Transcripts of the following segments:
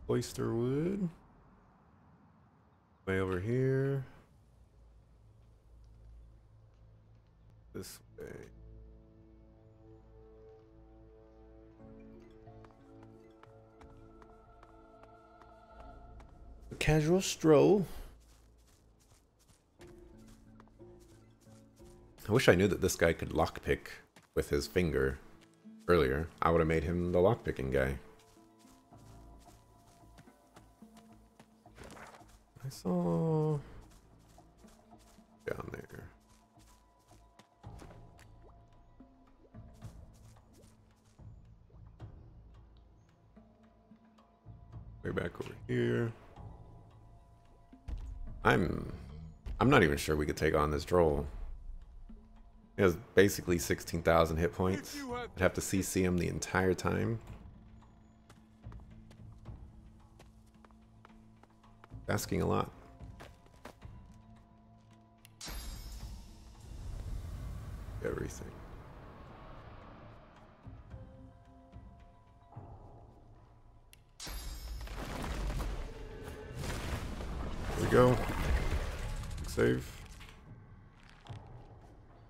oyster wood. Way over here. This way. A casual stroll. I wish I knew that this guy could lockpick with his finger earlier. I would have made him the lockpicking guy. I saw down there. Way back over here. I'm not even sure we could take on this troll. He has basically 16,000 hit points. I'd have to CC him the entire time. Asking a lot. Everything. There we go. Save.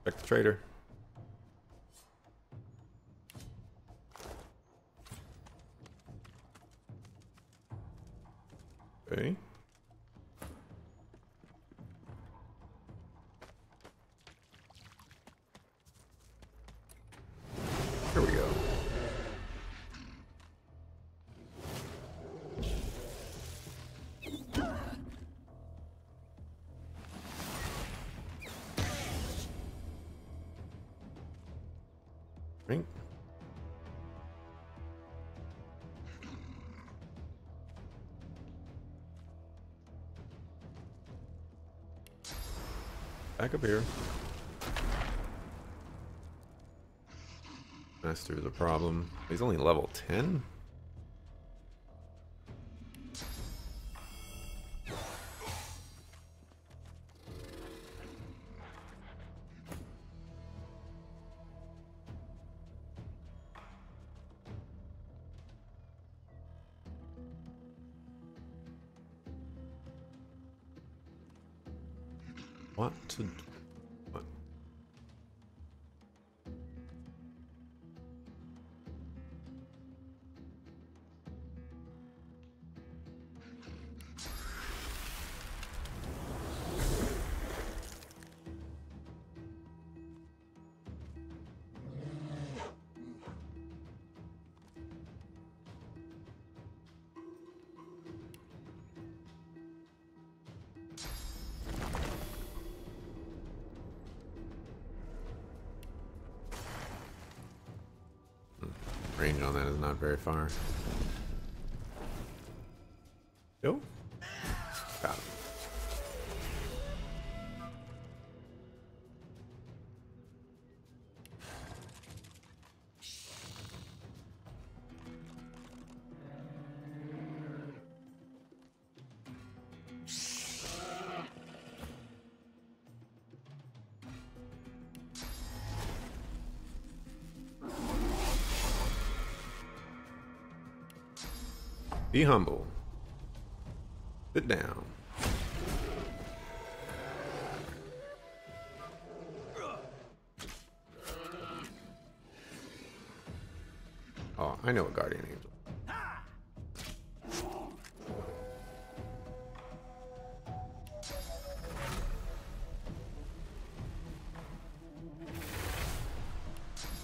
Check the trader. Okay. Here we go. Right. Back up here. Master is a problem. He's only level 10? What to do? What? Range on that is not very far. Yo. Got him. Be humble. Sit down. Oh, I know a guardian angel.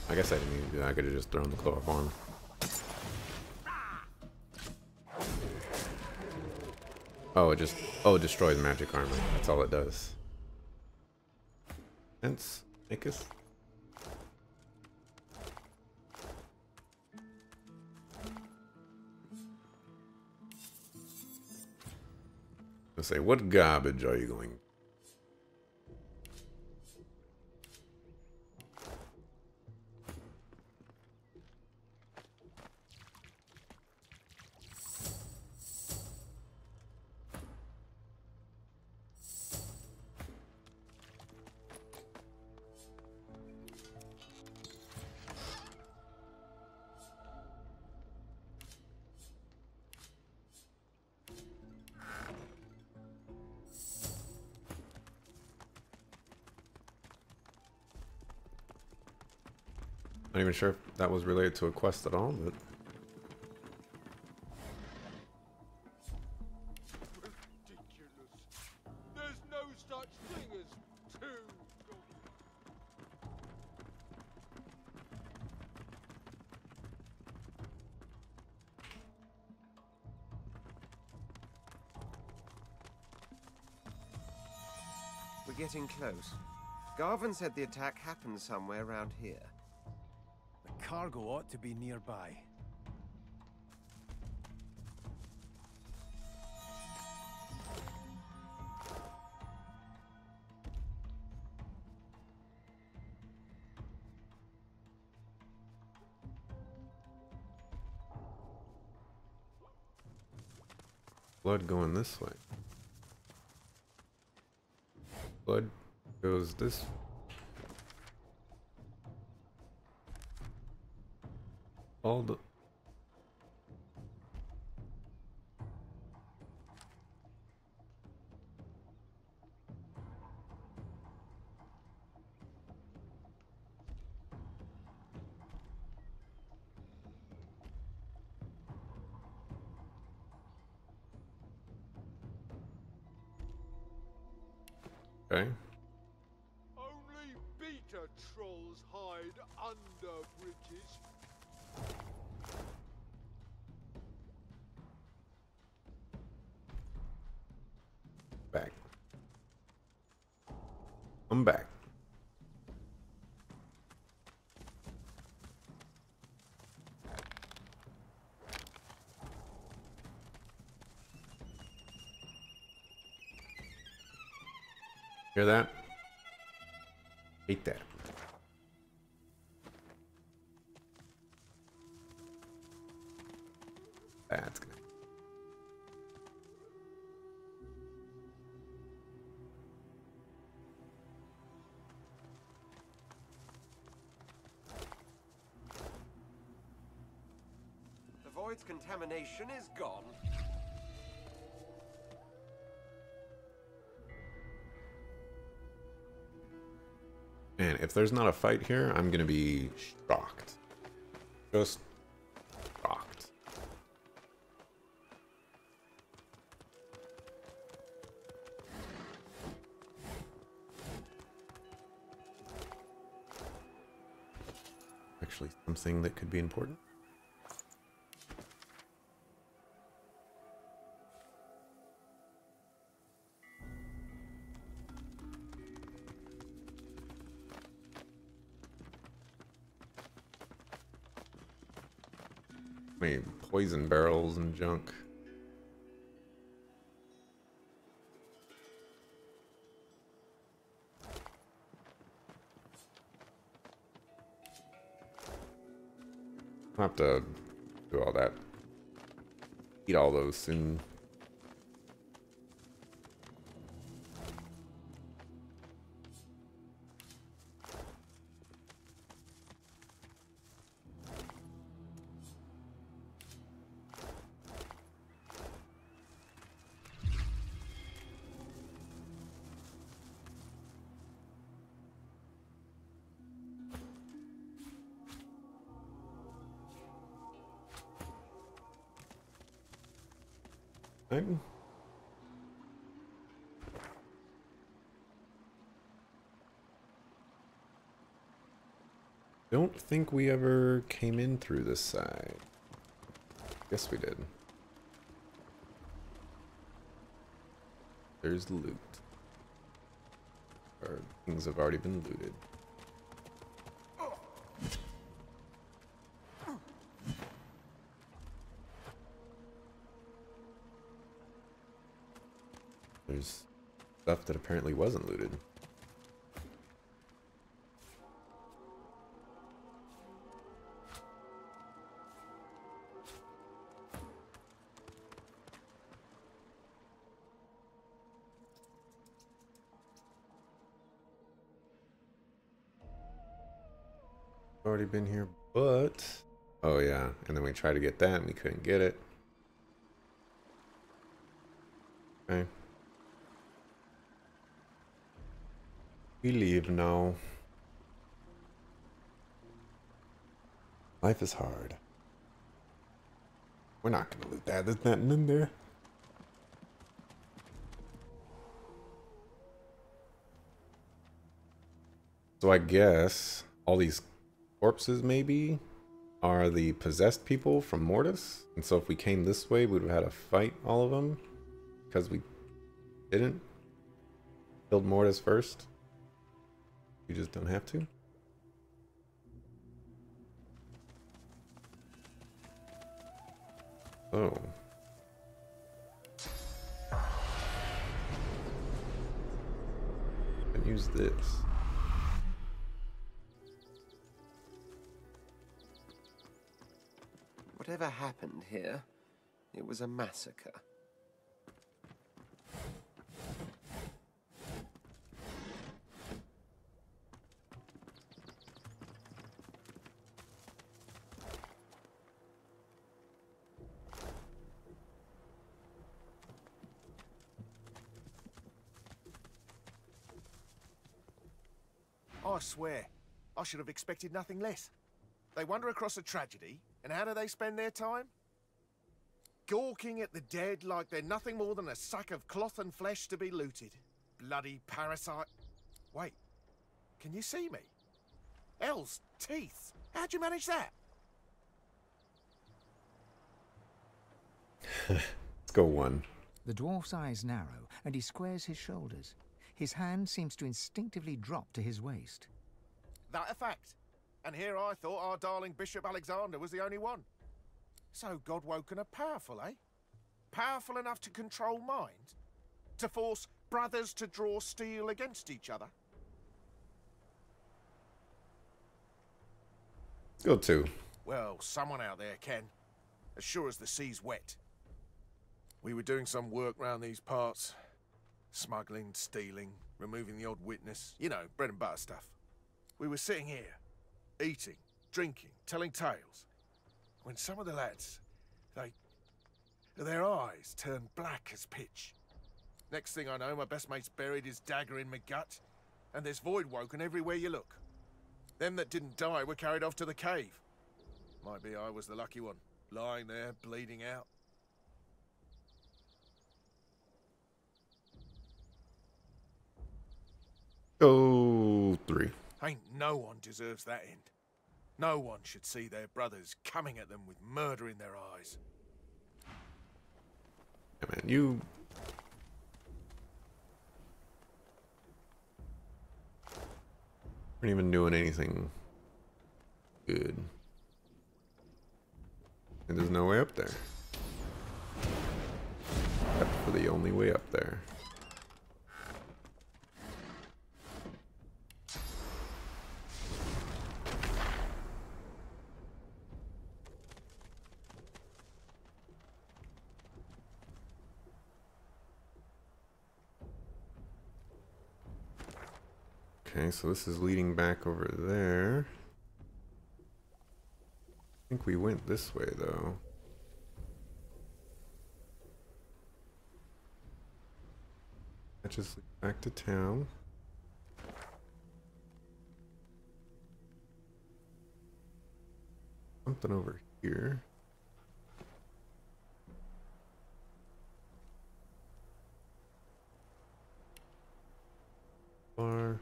I guess I didn't need to do that. I could have just thrown the chloroform. Oh, it destroys magic armor. That's all it does. Hence, make us. Let's say, what garbage are you going? Not even sure if that was related to a quest at all, but... Ridiculous. There's no such thing as two. We're getting close. Garvin said the attack happened somewhere around here. The cargo ought to be nearby. Blood going this way. Blood goes this. All the... Okay. Only beta trolls hide under bridges. Back. I'm back. Hear that? Hate that. That's good. The void's contamination is gone. And if there's not a fight here, I'm gonna be shocked. Just shocked. Actually, something that could be important. I mean, poison barrels and junk. I'll have to do all that. Eat all those soon. I don't think we ever came in through this side. Guess we did. There's loot. Or things have already been looted. There's stuff that apparently wasn't looted. Already been here, but... Oh yeah, and then we tried to get that and we couldn't get it. Okay. We leave now. Life is hard. We're not gonna loot that. There's nothing in there. So I guess all these corpses maybe are the possessed people from Mortis. And so if we came this way, we would have had to fight all of them. Because we didn't. Killed Mortis first. You just don't have to. Oh. And use this. Whatever happened here, it was a massacre. I swear, I should have expected nothing less. They wander across a tragedy, and how do they spend their time? Gawking at the dead like they're nothing more than a sack of cloth and flesh to be looted. Bloody parasite. Wait, can you see me? Hell's teeth. How'd you manage that? Let's go one. The dwarf's eyes narrow, and he squares his shoulders. His hand seems to instinctively drop to his waist. That a fact. And here I thought our darling Bishop Alexander was the only one. So Godwoken are powerful, eh? Powerful enough to control mind? To force brothers to draw steel against each other? Go two. Well, someone out there can. As sure as the sea's wet. We were doing some work round these parts. Smuggling, stealing, removing the odd witness. You know, bread and butter stuff. We were sitting here, eating, drinking, telling tales, when some of the lads, their eyes turned black as pitch. Next thing I know, my best mate's buried his dagger in my gut, and there's void woken everywhere you look. Them that didn't die were carried off to the cave. Might be I was the lucky one, lying there, bleeding out. Go three. Ain't no one deserves that end. No one should see their brothers coming at them with murder in their eyes. Yeah, man, you... weren't even doing anything good. And there's no way up there. Except for the only way up there. Okay, so this is leading back over there. I think we went this way, though. That just leads back to town. Something over here. Bar.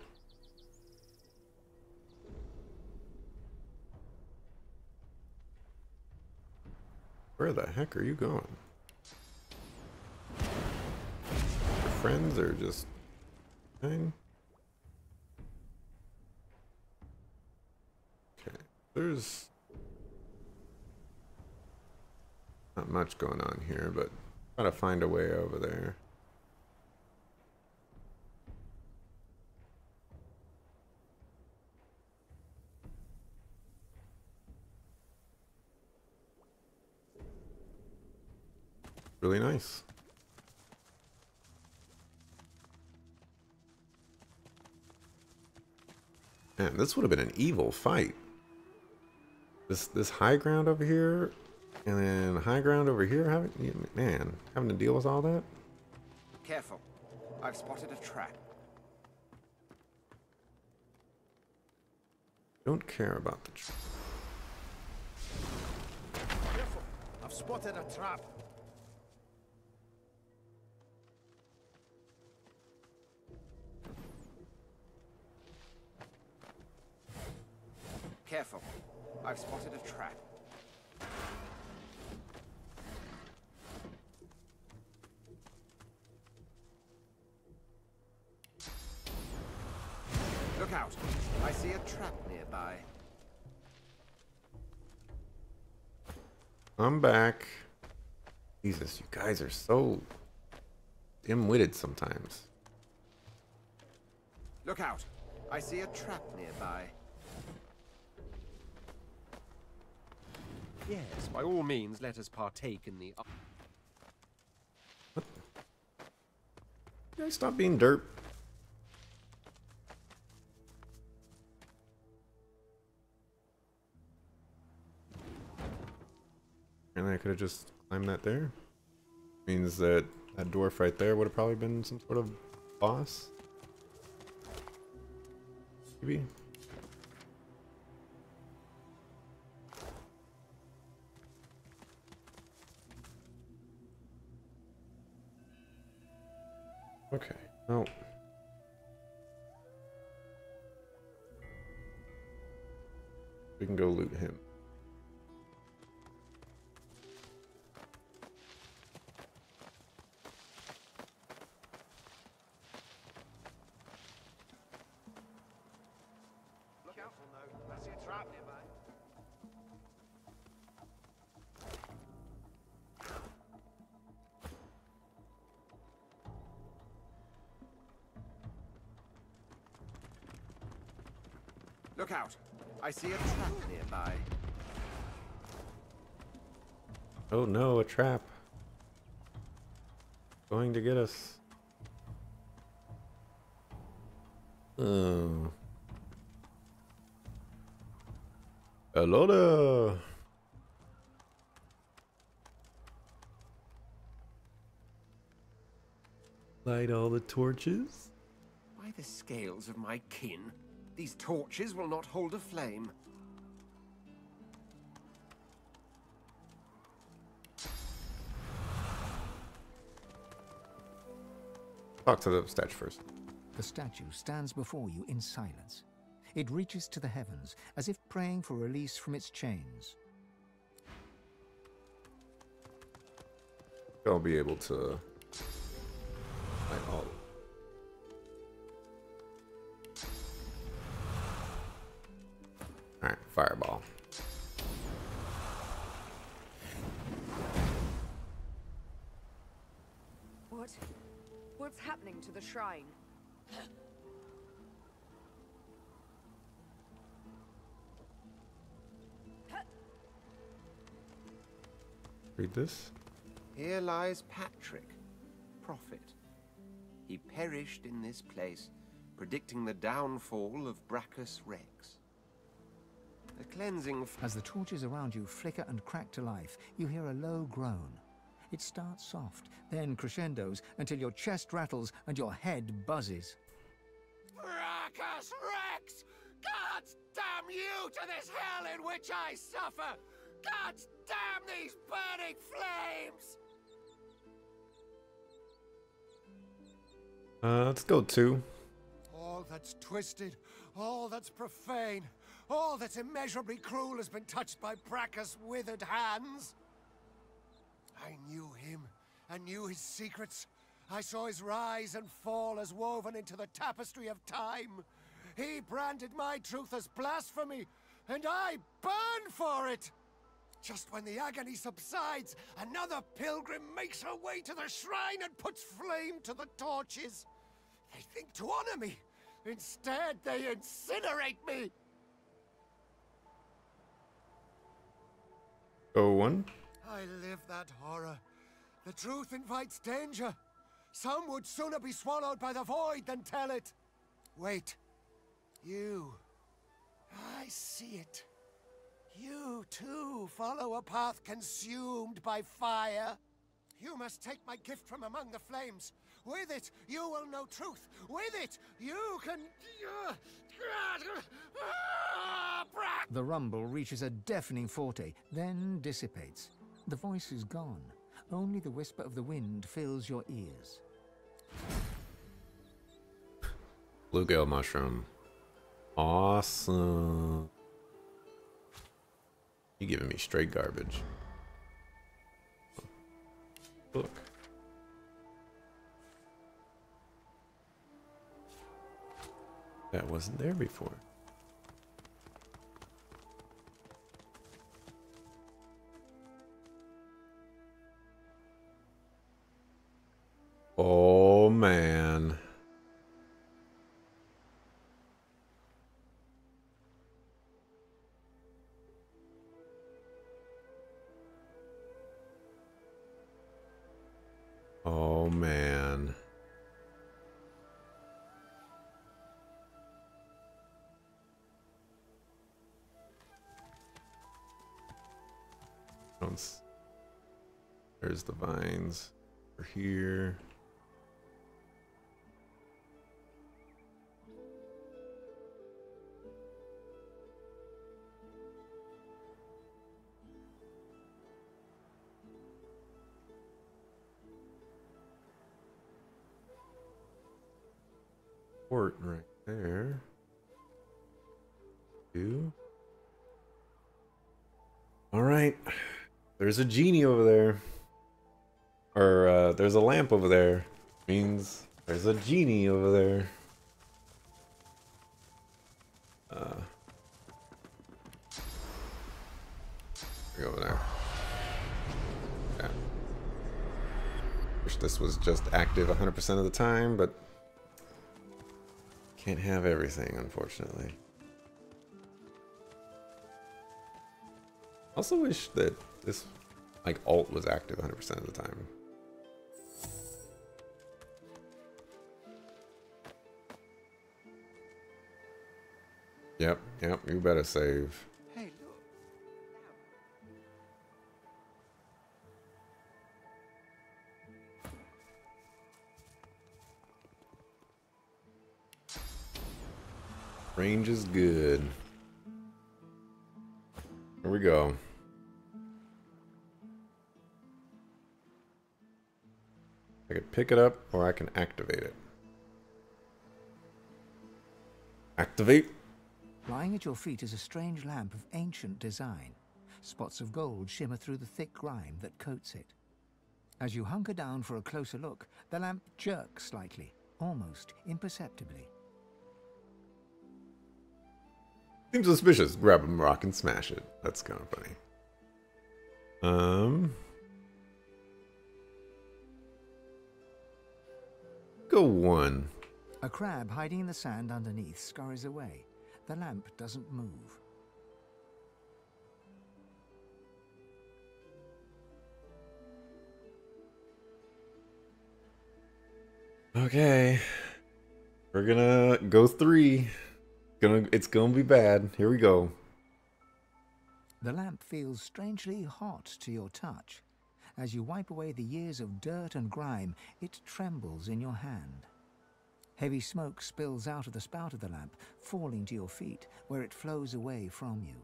Where the heck are you going? Your friends are just hang. Okay, there's not much going on here, but gotta find a way over there. Really nice. Man, this would have been an evil fight. This high ground over here, and then high ground over here. Having to deal with all that. Careful. I've spotted a trap. Don't care about the spotted a trap. Careful. I've spotted a trap. Look out. I see a trap nearby. I'm back. Jesus, you guys are so dim-witted sometimes. Look out. I see a trap nearby. Yes, by all means, let us partake in the... You guys stop being derp. And I could have just climbed that there. Means that that dwarf right there would have probably been some sort of boss. Maybe. Okay. Oh. We can go loot him. Careful now. I see a trap nearby. Look out. I see a trap nearby. Oh no, a trap. Going to get us. Oh. Hello there. Light all the torches. By the scales of my kin, these torches will not hold a flame. Talk to the statue first. The statue stands before you in silence. It reaches to the heavens, as if praying for release from its chains. I'll be able to light all. Alright, fireball. What's happening to the shrine? Read this. Here lies Patrick, prophet. He perished in this place, predicting the downfall of Brachus Rex. A cleansing... As the torches around you flicker and crack to life, you hear a low groan. It starts soft, then crescendos until your chest rattles and your head buzzes. Brachus Rex! God damn you to this hell in which I suffer! God damn these burning flames! Let's go 2. All that's twisted, all that's profane, all that's immeasurably cruel has been touched by Brachus' withered hands. I knew him, and knew his secrets. I saw his rise and fall as woven into the tapestry of time. He branded my truth as blasphemy, and I burn for it! Just when the agony subsides, another pilgrim makes her way to the shrine and puts flame to the torches. They think to honor me. Instead, they incinerate me. Go 1. I live that horror. The truth invites danger. Some would sooner be swallowed by the void than tell it. Wait. You. I see it. You, too, follow a path consumed by fire. You must take my gift from among the flames. With it, you will know truth. With it, you can... The rumble reaches a deafening forte, then dissipates. The voice is gone. Only the whisper of the wind fills your ears. Bluegill mushroom. Awesome. You giving me straight garbage. Look. That wasn't there before. Oh man. Oh man. There's the vines. We're here. Port right there. All right. There's a genie over there. Or there's a lamp over there. Means there's a genie over there. Go over there. Yeah. Wish this was just active 100% of the time, but can't have everything, unfortunately. Also wish that this, like, alt was active 100% of the time. Yep, you better save. Hey, look. Range is good. Here we go. I could pick it up or I can activate it. Activate. Lying at your feet is a strange lamp of ancient design. Spots of gold shimmer through the thick grime that coats it. As you hunker down for a closer look, the lamp jerks slightly, almost imperceptibly. Seems suspicious. Grab a rock and smash it. That's kind of funny. Go one. A crab hiding in the sand underneath scurries away. The lamp doesn't move. Okay. We're gonna go 3. It's gonna be bad. Here we go. The lamp feels strangely hot to your touch. As you wipe away the years of dirt and grime, it trembles in your hand. Heavy smoke spills out of the spout of the lamp, falling to your feet, where it flows away from you.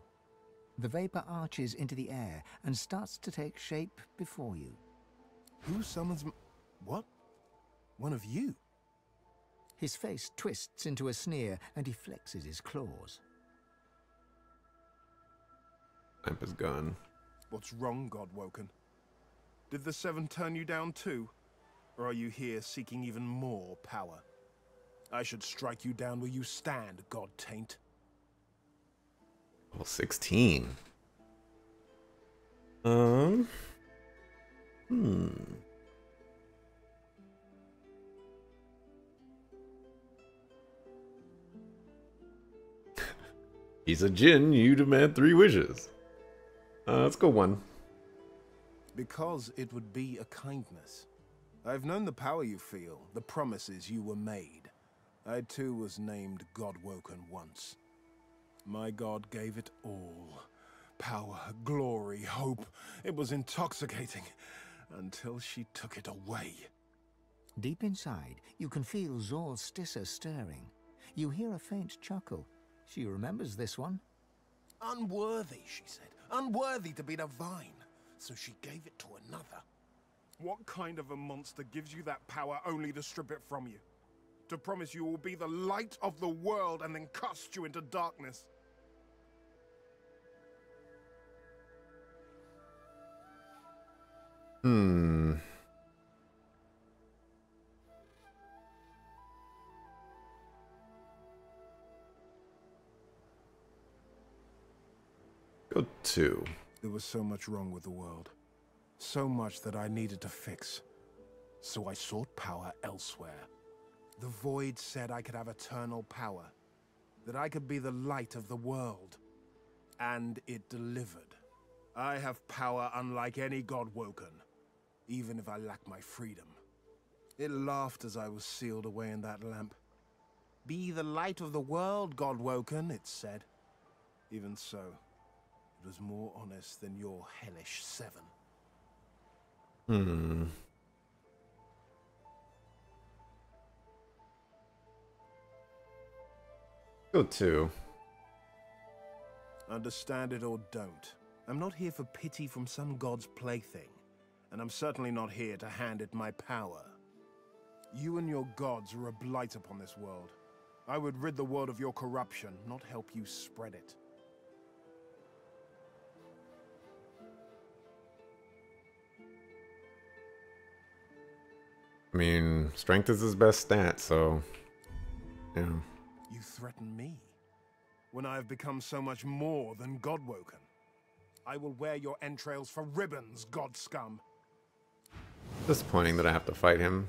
The vapor arches into the air and starts to take shape before you. Who summons what? One of you? His face twists into a sneer and he flexes his claws. Lamp is gone. What's wrong, Godwoken? Did the Seven turn you down too? Or are you here seeking even more power? I should strike you down where you stand, God Taint. Well, 16. He's a djinn, you demand 3 wishes. Let's go 1. Because it would be a kindness. I've known the power you feel, the promises you were made. I too was named Godwoken once. My god gave it all. Power, glory, hope. It was intoxicating. Until she took it away. Deep inside, you can feel Zor's Stissa stirring. You hear a faint chuckle. She remembers this one. Unworthy, she said. Unworthy to be divine. so she gave it to another. What kind of a monster gives you that power only to strip it from you? To promise you will be the light of the world and then cast you into darkness? Go 2. There was so much wrong with the world. So much that I needed to fix. So I sought power elsewhere. The Void said I could have eternal power. That I could be the light of the world. And it delivered. I have power unlike any God-woken. Even if I lack my freedom. It laughed as I was sealed away in that lamp. Be the light of the world, God-woken, it said. Even so, it was more honest than your hellish 7. Go 2. Understand it or don't. I'm not here for pity from some god's plaything. And I'm certainly not here to hand it my power. You and your gods are a blight upon this world. I would rid the world of your corruption, not help you spread it. I mean, strength is his best stat, so yeah. You threaten me, when I have become so much more than God-woken. I will wear your entrails for ribbons, god scum. Disappointing that I have to fight him.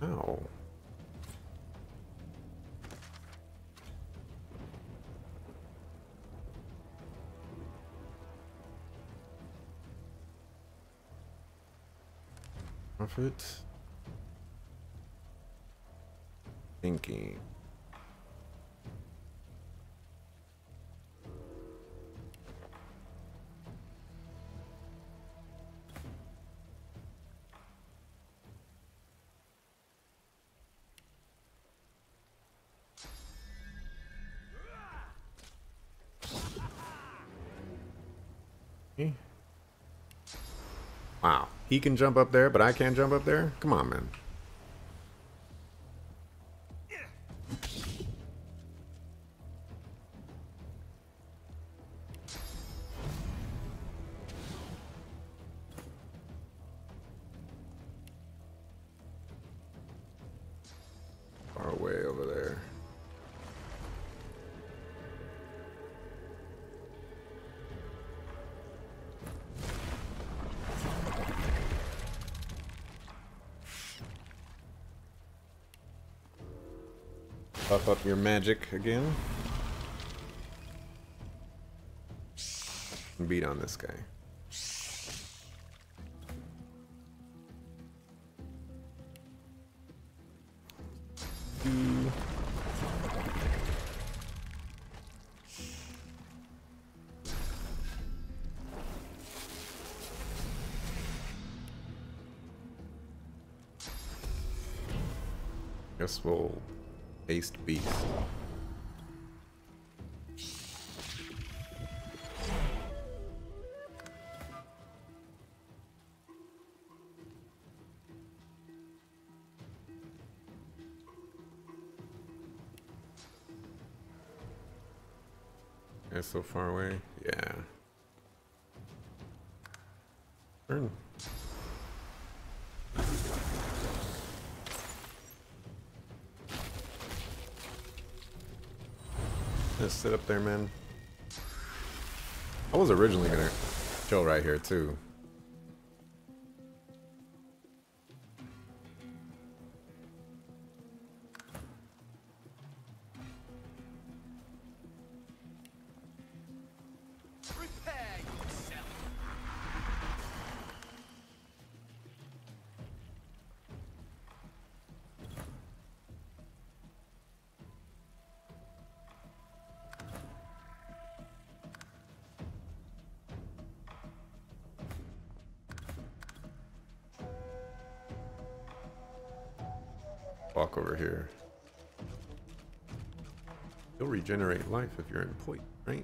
Ow. Profit. Thinking. Wow, he can jump up there, but I can't jump up there? Come on, man. Far away over there. Buff up your magic again. And beat on this guy. Guess we'll haste beast. Yeah, so far away. Yeah. Turn. Just sit up there, man. I was originally gonna chill right here too. Prepare yourself. walk over here. You'll regenerate life if you're in point, right?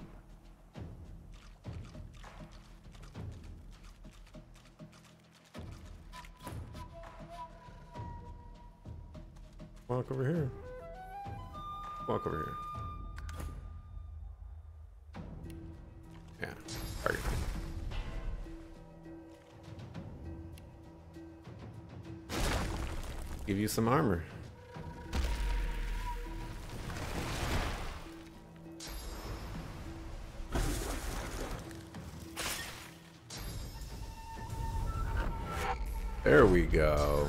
Walk over here. Walk over here. Yeah, target. Give you some armor. There we go.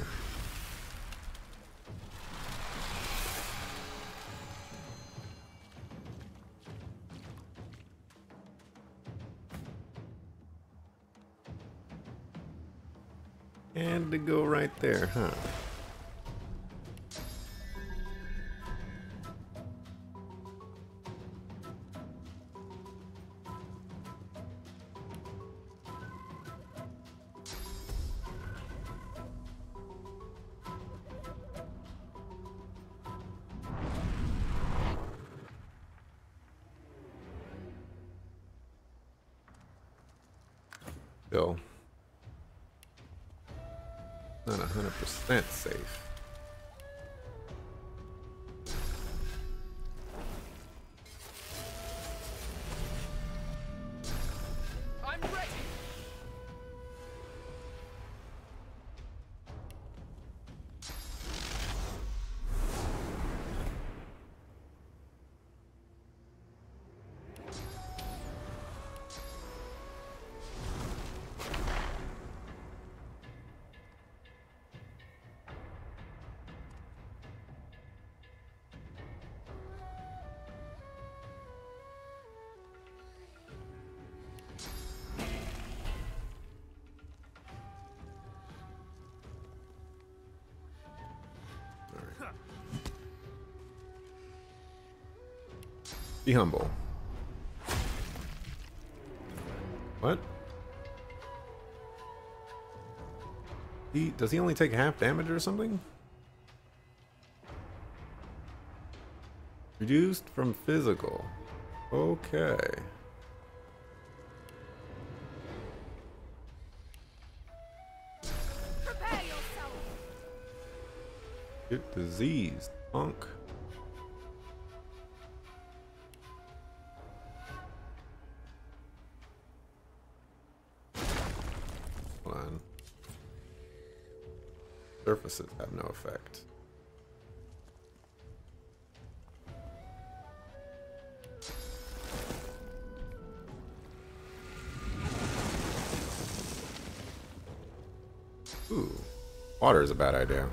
And to go right there, huh? Still not 100% safe. I'm ready. Be humble. What? Does he only take half damage or something? Reduced from physical. Okay. Prepare yourself. Get diseased, punk. Hold on. Surfaces have no effect. Ooh, water is a bad idea.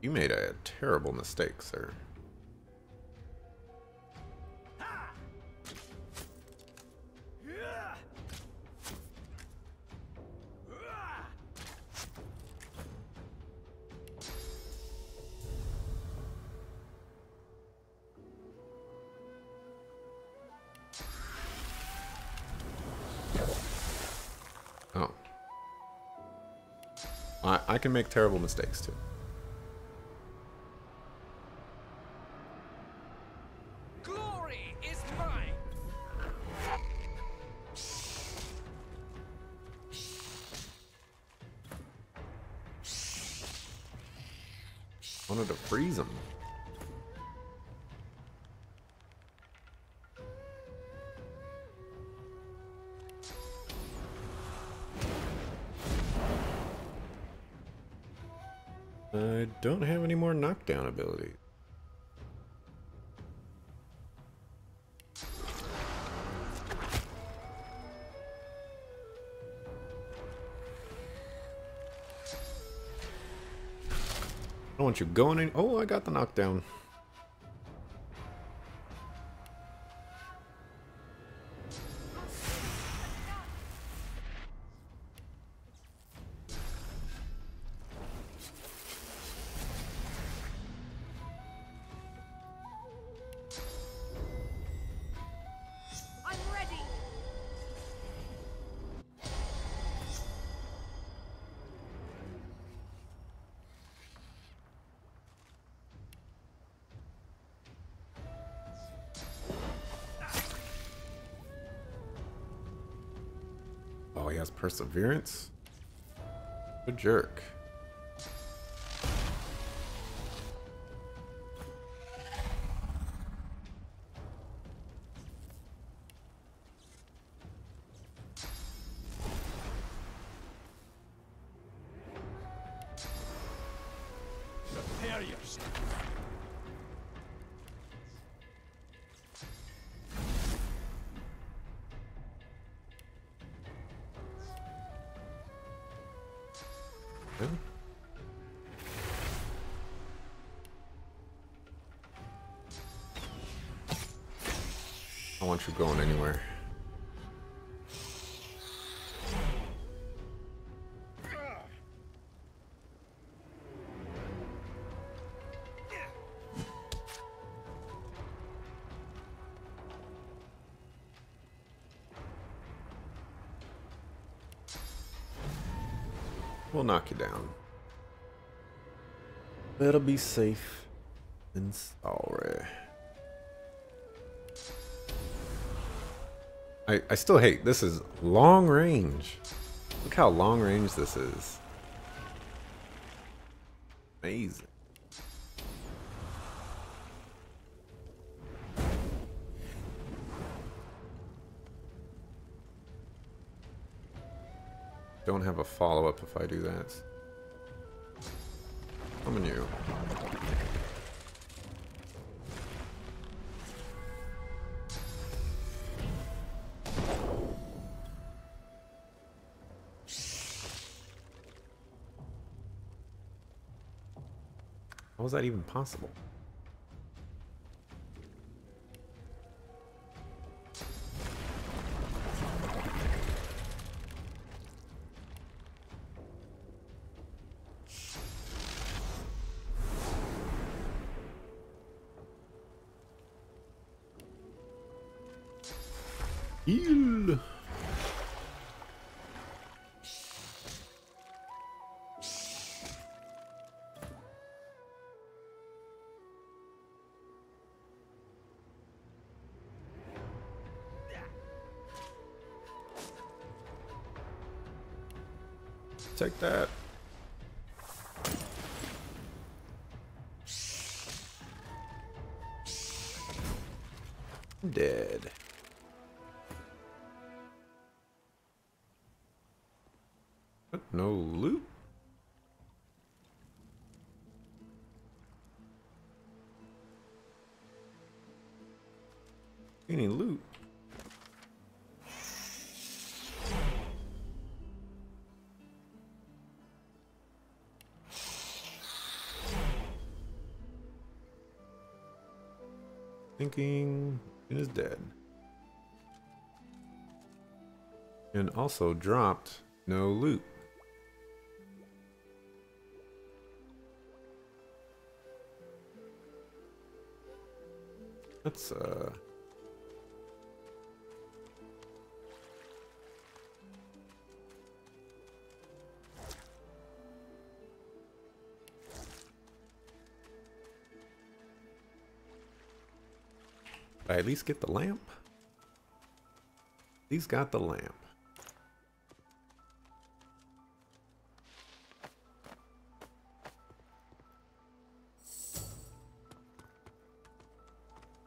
You made a terrible mistake, sir. Oh. I can make terrible mistakes too. Glory is mine. Wanted to freeze him. I don't have any more knockdown abilities. I don't want you going in. Oh, I got the knockdown. has perseverance. Good jerk. Prepare yourself. Good. I don't want you going anywhere. We'll knock you down. It'll be safe and sorry. I still hate this is long range. Look how long range this is. Amazing. Don't have a follow-up if I do that. Coming you. How was that even possible? Heal. Take that. I'm dead. What? No loot? Any loot? Thinking it is dead. And also dropped no loot. That's I at least get the lamp? He's got the lamp.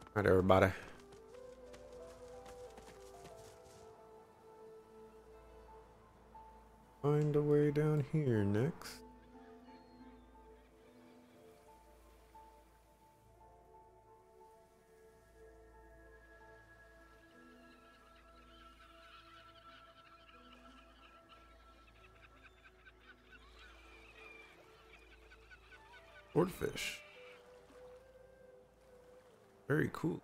All right, everybody. Find a way down here next. Swordfish. Very cool.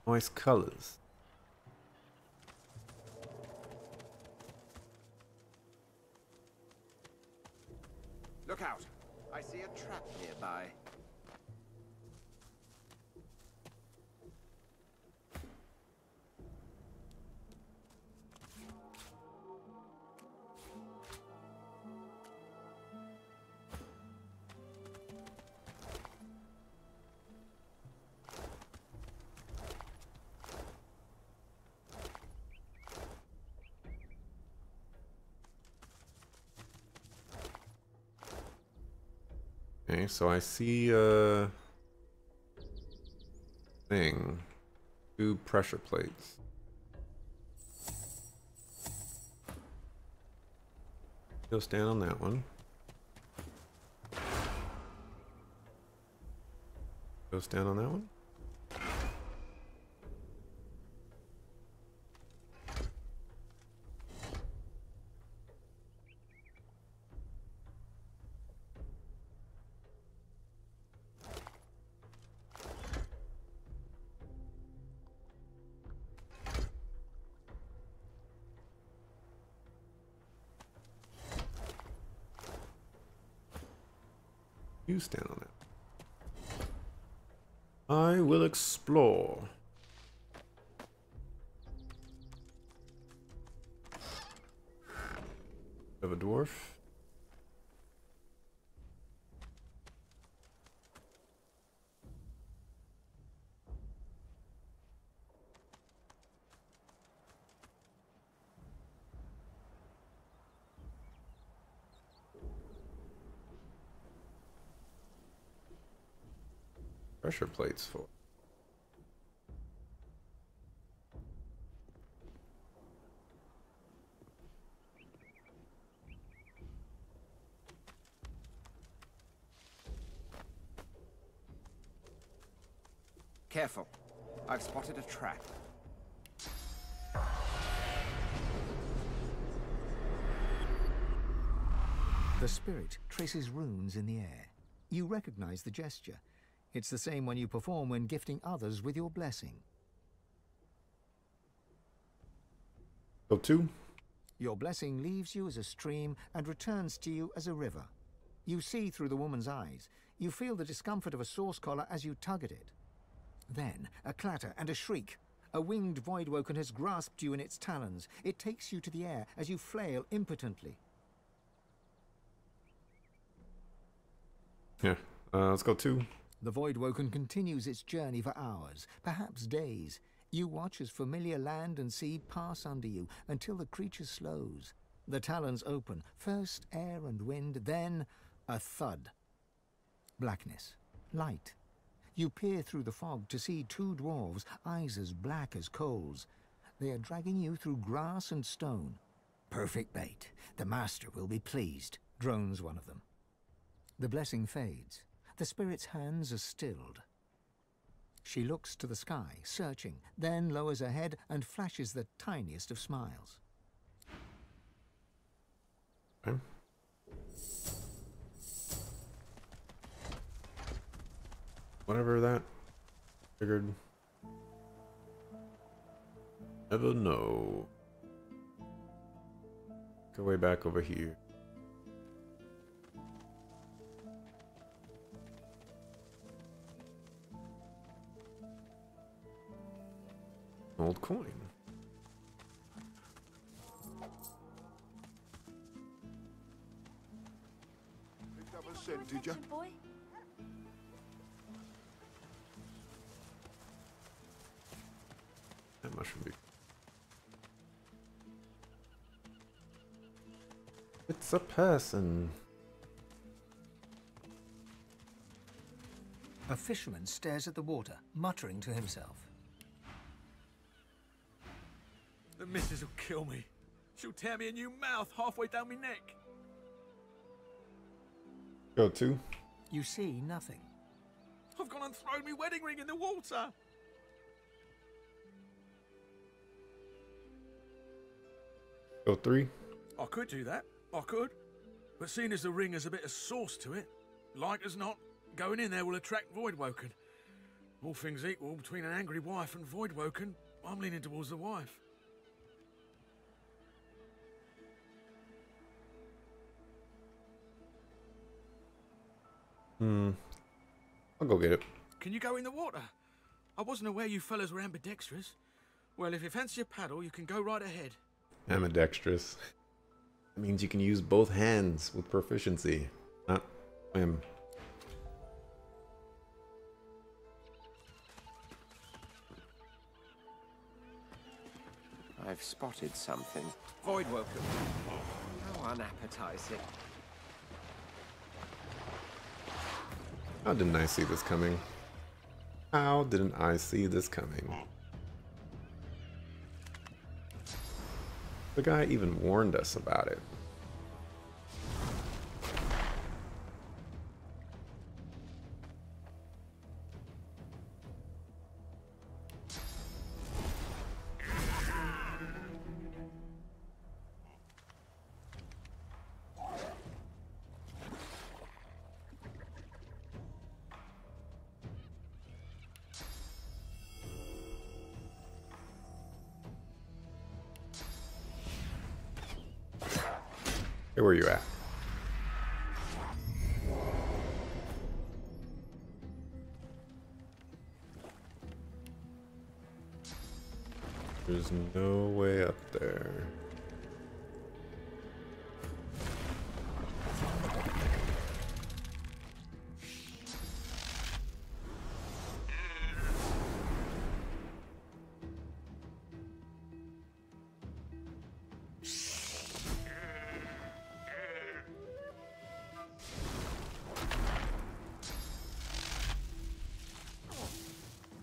Nice colors. Look out! I see a trap nearby. Okay, so I see a thing. 2 pressure plates. Go stand on that one. Go stand on that one. You stand on it. I will explore. Of a dwarf. Pressure plates for. Careful. I've spotted a trap. The spirit traces runes in the air. You recognize the gesture. It's the same one you perform when gifting others with your blessing. Go 2. Your blessing leaves you as a stream and returns to you as a river. You see through the woman's eyes. You feel the discomfort of a source collar as you tug at it. Then, a clatter and a shriek. A winged Voidwoken has grasped you in its talons. It takes you to the air as you flail impotently. Yeah, let's go 2. The Voidwoken continues its journey for hours, perhaps days. You watch as familiar land and sea pass under you until the creature slows. The talons open, first air and wind, then a thud. Blackness. Light. You peer through the fog to see 2 dwarves, eyes as black as coals. They are dragging you through grass and stone. Perfect bait. The master will be pleased, drones one of them. The blessing fades. The spirit's hands are stilled. She looks to the sky, searching, then lowers her head and flashes the tiniest of smiles. Okay. Whatever that figured. Never know. Go way back over here. Old coin. Picked up a scent, did you? Boy? That mushroom be. It's a person. A fisherman stares at the water, muttering to himself. The missus will kill me. She'll tear me a new mouth halfway down my neck. Go 2. You see nothing. I've gone and thrown my wedding ring in the water. Go 3. I could do that. I could. But seeing as the ring has a bit of sauce to it, like as not, going in there will attract Voidwoken. All things equal, between an angry wife and Voidwoken, I'm leaning towards the wife. I'll go get it. Can you go in the water? I wasn't aware you fellas were ambidextrous. Well, if you fancy a paddle, you can go right ahead. Ambidextrous. That means you can use both hands with proficiency. Not swim. I've spotted something. Voidwoken. How unappetizing. How didn't I see this coming? How didn't I see this coming? The guy even warned us about it. Hey, where you at? There's no way up there.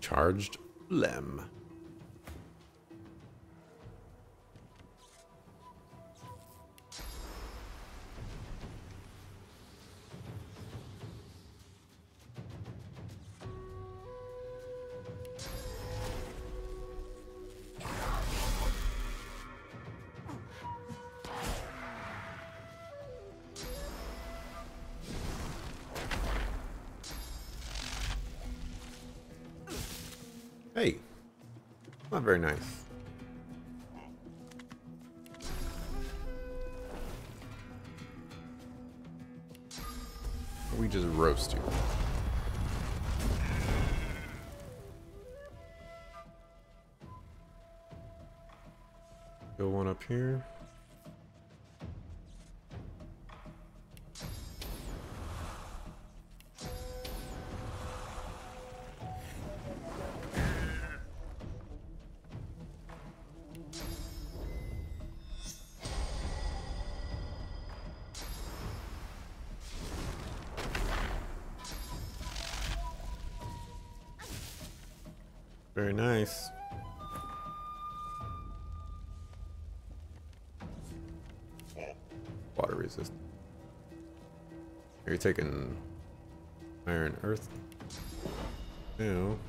Charged Lem. Hey, not very nice. We just roast you. Go one up here. Very nice. Water resist. Are you taking iron earth? No.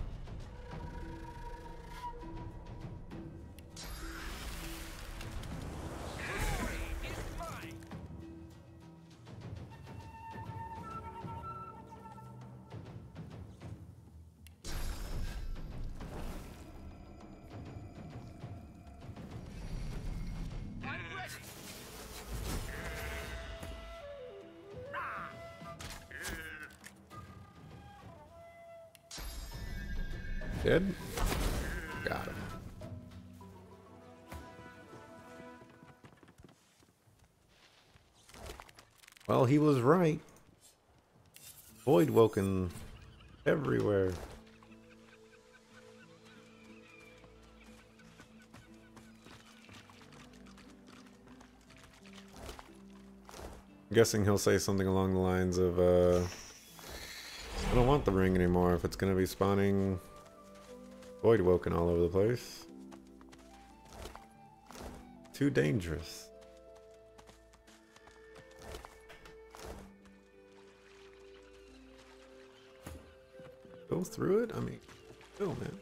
Dead? Got him. Well, he was right. Void woken everywhere. I'm guessing he'll say something along the lines of, I don't want the ring anymore if it's gonna be spawning Void woken all over the place. Too dangerous. Go through it? I mean, go, man.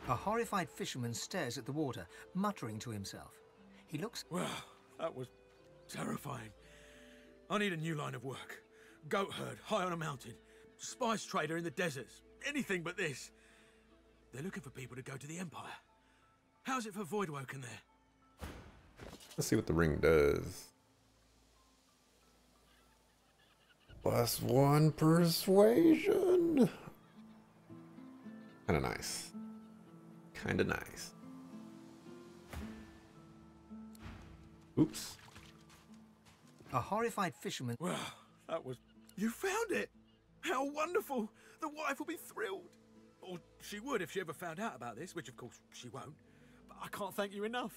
A horrified fisherman stares at the water, muttering to himself. He looks... Well, that was terrifying. I need a new line of work. Goat herd, high on a mountain. Spice trader in the deserts. Anything but this. They're looking for people to go to the Empire. How's it for Voidwoken there? Let's see what the ring does. +1 persuasion. Kinda nice. Kinda nice. Oops. A horrified fisherman... Well, that was... You found it! How wonderful! The wife will be thrilled. Or she would if she ever found out about this, which of course she won't. But I can't thank you enough.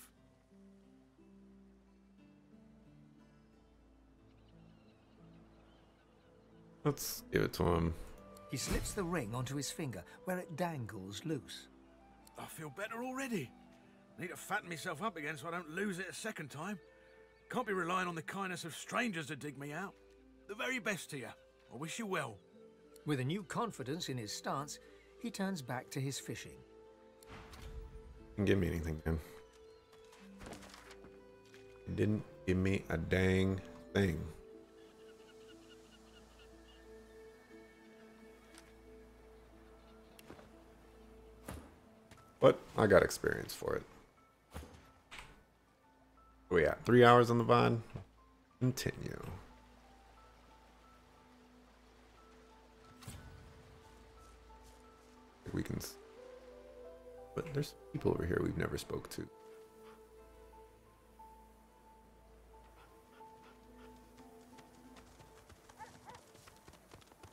Let's give it to him. He slips the ring onto his finger, where it dangles loose. I feel better already. Need to fatten myself up again so I don't lose it a second time. Can't be relying on the kindness of strangers to dig me out. The very best to you. I wish you well. With a new confidence in his stance, he turns back to his fishing. You can give me anything, man. You didn't give me a dang thing. But I got experience for it. Where we at? 3 hours on the vine? Continue. We can... But there's people over here we've never spoke to.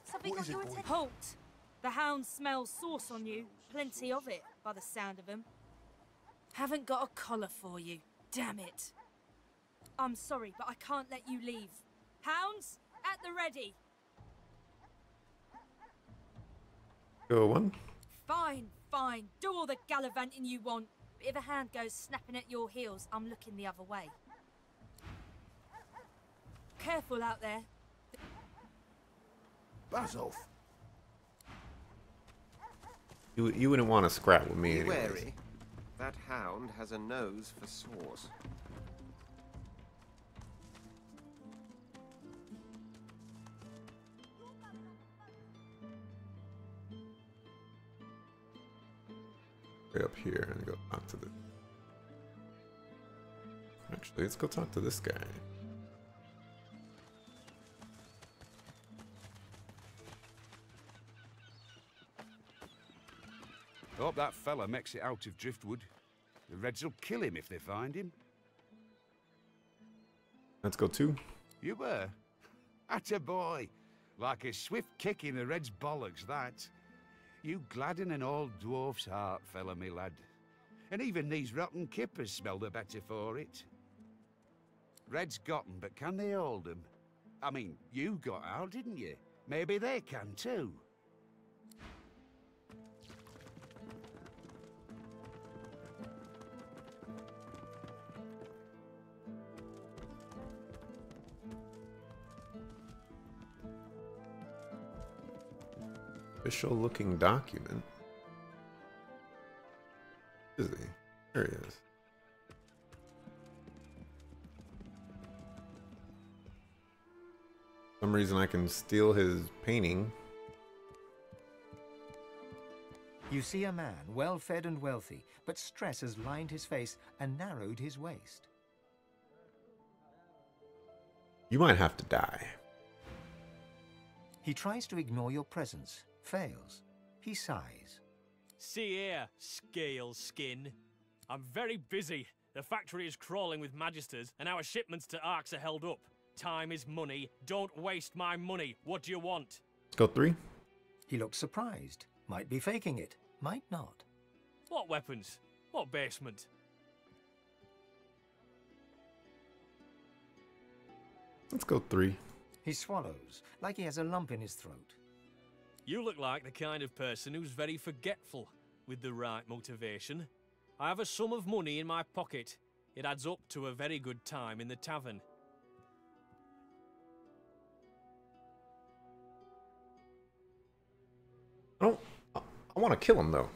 Something got your attention. Halt! The hound smells sauce on you. Plenty of it, by the sound of them. Haven't got a collar for you. Damn it. I'm sorry, but I can't let you leave. Hounds, at the ready. Go one. Fine, fine. Do all the gallivanting you want. But if a hound goes snapping at your heels, I'm looking the other way. Careful out there. Buzz off. You wouldn't want to scrap with me Be anyways. wary. That hound has a nose for sauce. Way up here and go talk to the... Actually, let's go talk to this guy. Hope that fella makes it out of Driftwood. The Reds will kill him if they find him. Let's go too. You were? Atta boy. Like a swift kick in the Red's bollocks, that. You gladden an old dwarf's heart, fella, me lad. And even these rotten kippers smell the better for it. Red's got 'em, but can they hold 'em? I mean, you got out, didn't you? Maybe they can too. Official looking document. Is he? There he is. For some reason I can steal his painting. You see a man, well fed and wealthy, but stress has lined his face and narrowed his waist. You might have to die. He tries to ignore your presence, fails. He sighs. See here, scale skin. I'm very busy. The factory is crawling with magisters, and our shipments to Arx are held up. Time is money. Don't waste my money. What do you want? Let's go 3. He looks surprised. Might be faking it, might not. What weapons? What basement? Let's go 3. He swallows, like he has a lump in his throat. You look like the kind of person who's very forgetful, with the right motivation. I have a sum of money in my pocket. It adds up to a very good time in the tavern. I want to kill him though.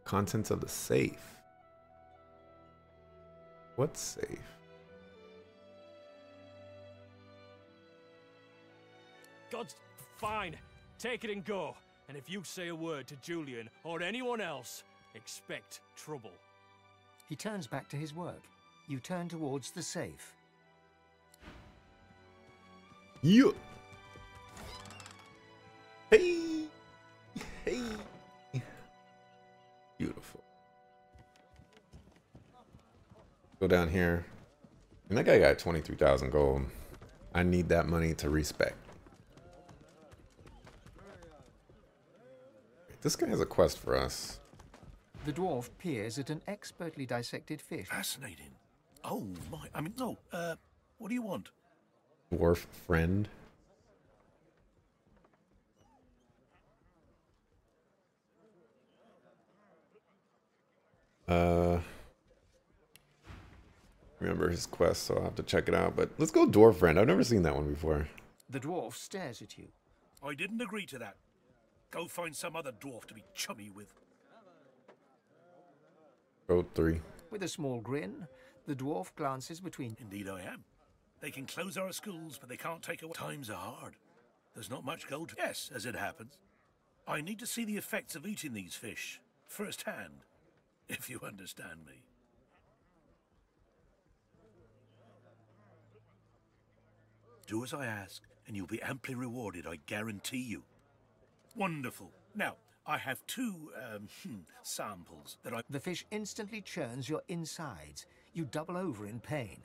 Contents of the safe. What safe? God's fine. Take it and go. And if you say a word to Julian or anyone else, expect trouble. He turns back to his work. You turn towards the safe. Yeah. Hey. Hey. Beautiful. Go down here. And that guy got 23,000 gold. I need that money to respec. This guy has a quest for us. The dwarf peers at an expertly dissected fish. Fascinating. Oh, my. I mean, no. What do you want? Dwarf friend. Remember his quest, so I'll have to check it out. But let's go dwarf friend. I've never seen that one before. The dwarf stares at you. I didn't agree to that. Go find some other dwarf to be chummy with. Code 3. With a small grin, the dwarf glances between. Indeed I am. They can close our schools, but they can't take away. Times are hard. There's not much gold. Yes, as it happens. I need to see the effects of eating these fish firsthand, if you understand me. Do as I ask, and you'll be amply rewarded, I guarantee you. Wonderful. Now, I have two, samples that I... The fish instantly churns your insides. You double over in pain.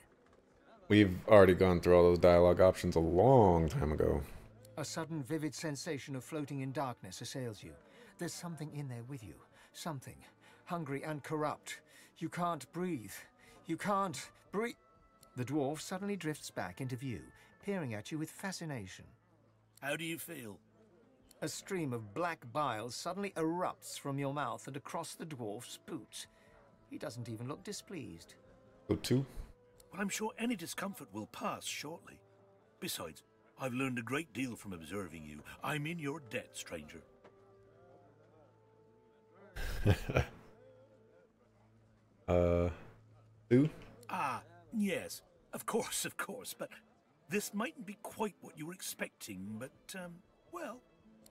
We've already gone through all those dialogue options a long time ago. A sudden vivid sensation of floating in darkness assails you. There's something in there with you. Something. Hungry and corrupt. You can't breathe. You can't breathe. The dwarf suddenly drifts back into view, peering at you with fascination. How do you feel? A stream of black bile suddenly erupts from your mouth and across the dwarf's boots. He doesn't even look displeased. Code 2. Well, I'm sure any discomfort will pass shortly. Besides, I've learned a great deal from observing you. I'm in your debt, stranger. Two? Ah, yes. Of course, but this mightn't be quite what you were expecting, but, well,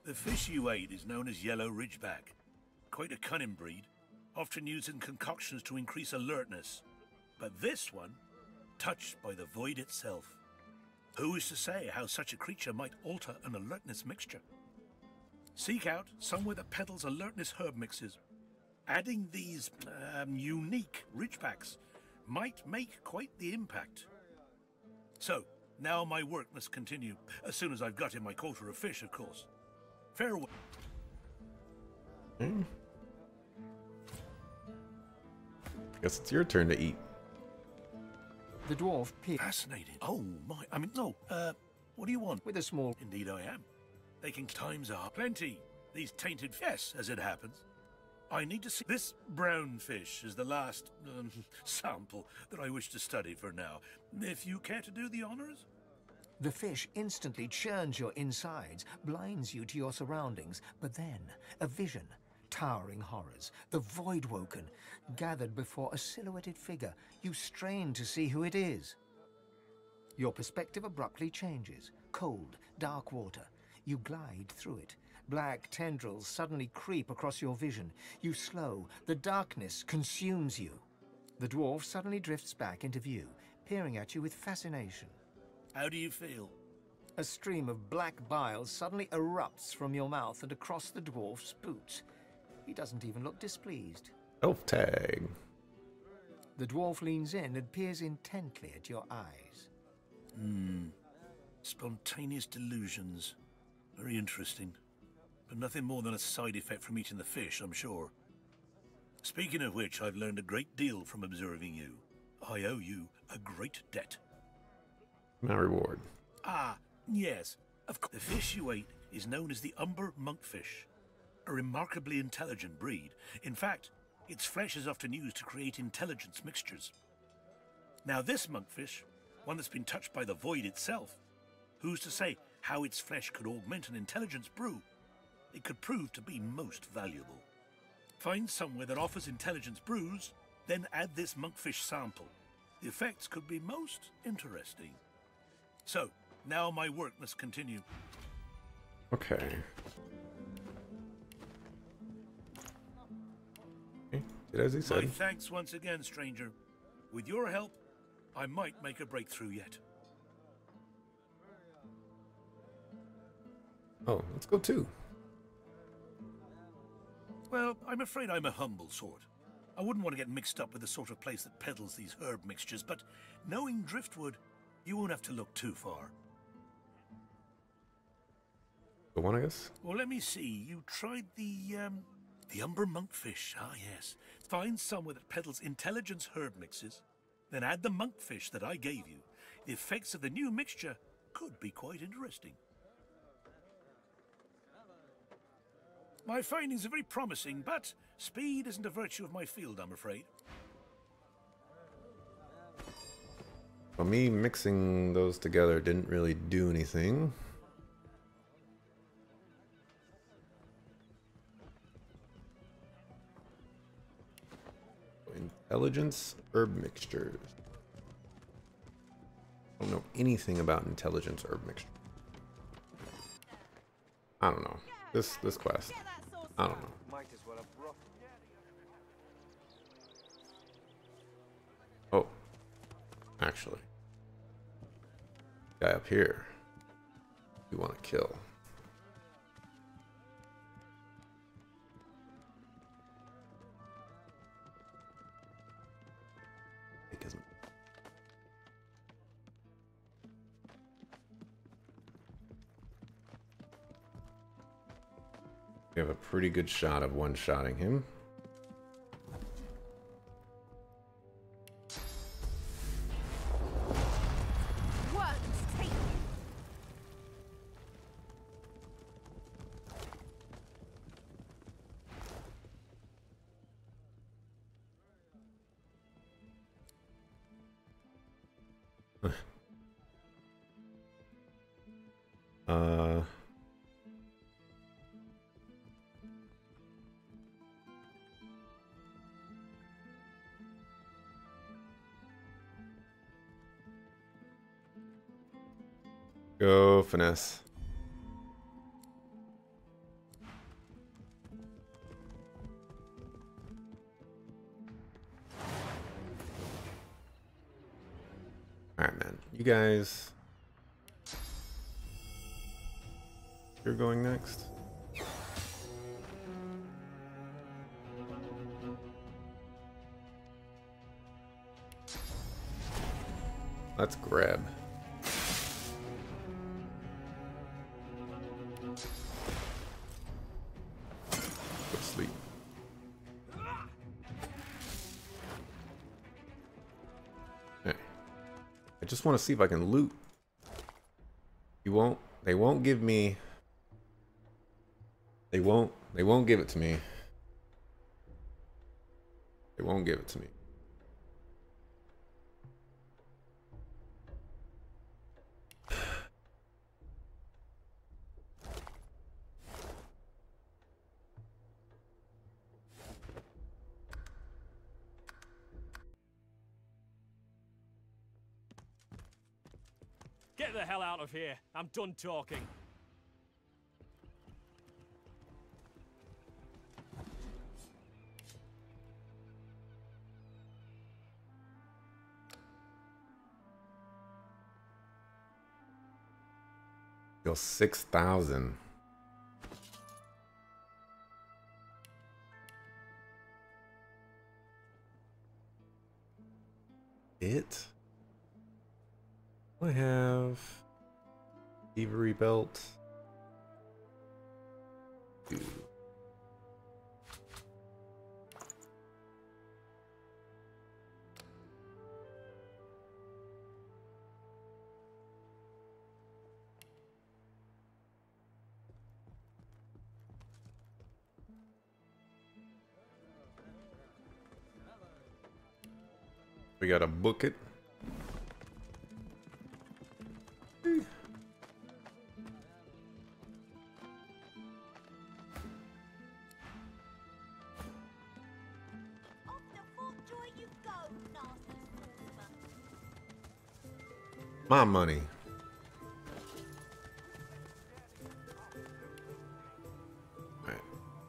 the fish you ate is known as yellow ridgeback. Quite a cunning breed, often used in concoctions to increase alertness. But this one, touched by the void itself. Who is to say how such a creature might alter an alertness mixture? Seek out somewhere that peddles alertness herb mixes. Adding these, unique ridgebacks might make quite the impact. So, now my work must continue, as soon as I've got in my quota of fish, of course. Farewell. Guess it's your turn to eat. The dwarf peers. Fascinating. Oh, my. I mean, no. What do you want? With a small... Indeed I am. They can... Times are plenty. These tainted... Yes, as it happens. I need to see... This brown fish is the last, sample that I wish to study for now. If you care to do the honors? The fish instantly churns your insides, blinds you to your surroundings, but then a vision, towering horrors, the Voidwoken, gathered before a silhouetted figure. You strain to see who it is. Your perspective abruptly changes. Cold, dark water. You glide through it. Black tendrils suddenly creep across your vision. You slow. The darkness consumes you. The dwarf suddenly drifts back into view, peering at you with fascination. How do you feel? A stream of black bile suddenly erupts from your mouth and across the dwarf's boots. He doesn't even look displeased. Elf tag. The dwarf leans in and peers intently at your eyes. Spontaneous delusions. Very interesting. But nothing more than a side effect from eating the fish, I'm sure. Speaking of which, I've learned a great deal from observing you. I owe you a great debt. My reward. Ah, yes. Of course, the fish you ate is known as the umber monkfish. A remarkably intelligent breed. In fact, its flesh is often used to create intelligence mixtures. Now this monkfish, one that's been touched by the void itself, who's to say how its flesh could augment an intelligence brew? It could prove to be most valuable. Find somewhere that offers intelligence brews, then add this monkfish sample. The effects could be most interesting. So, now my work must continue. Okay. Did as he My said. thanks once again, stranger. With your help, I might make a breakthrough yet. Oh, let's go too. Well, I'm afraid I'm a humble sort. I wouldn't want to get mixed up with the sort of place that peddles these herb mixtures, but knowing Driftwood, you won't have to look too far. The one, I guess? Well, let me see. You tried the, The Umber monkfish, ah yes. Find somewhere that peddles intelligence herb mixes, then add the monkfish that I gave you. The effects of the new mixture could be quite interesting. My findings are very promising, but speed isn't a virtue of my field, I'm afraid. Well, me mixing those together didn't really do anything. Intelligence herb mixtures. I don't know anything about intelligence herb mixture. I don't know. This quest. I don't know. Oh. Actually. Guy up here. You want to kill. We have a pretty good shot of one-shotting him. Go, finesse. Alright, man. You guys... You're going next? Let's grab. Go to sleep. Okay. I just want to see if I can loot. They won't give me... They won't give it to me. They won't give it to me. Get the hell out of here. I'm done talking. Yo, 6,000. I have thievery belt. Dude. We gotta book it. My money. Alright,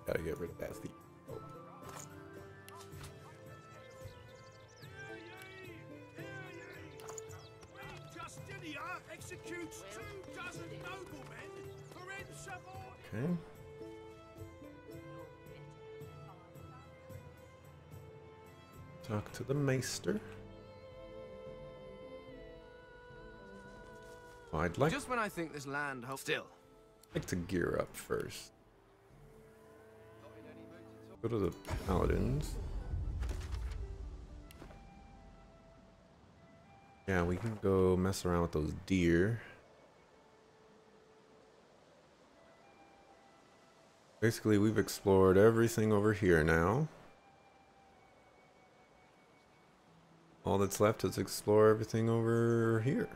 gotta get rid of that thief. Oh. Justinia executes 24 noblemen for insubordination. Okay. Talk to the maester. I'd like Just when I think this land holds still. to gear up first. Go to the paladins. Yeah, we can go mess around with those deer. Basically, we've explored everything over here now. All that's left is explore everything over here.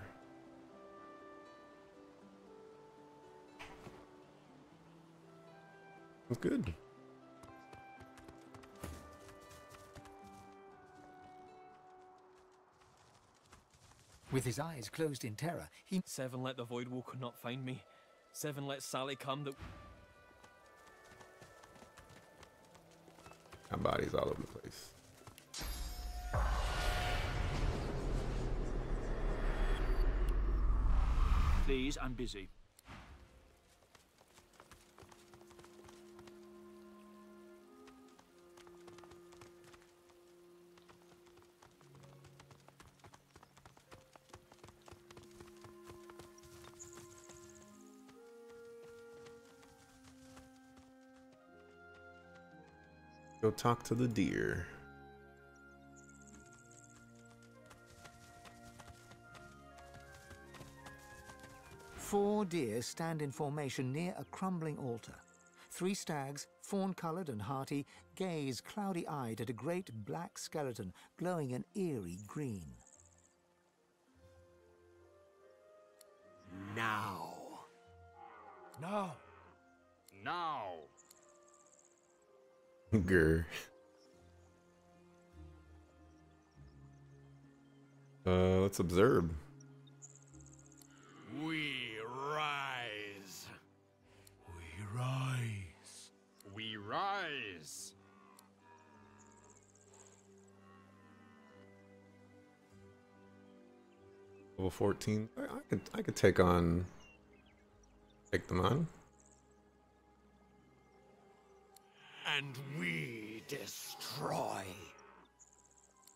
That's good. With his eyes closed in terror, he... 7 let the Voidwalker not find me. 7 let Sally come that... Got bodies all over the place. Please, I'm busy. Go talk to the deer. Four deer stand in formation near a crumbling altar. 3 stags, fawn-coloured and hearty, gaze cloudy-eyed at a great black skeleton glowing an eerie green. Now. No. Now. Grr. Let's observe. We rise. We rise. We rise. Level 14. I could take them on. And we destroy.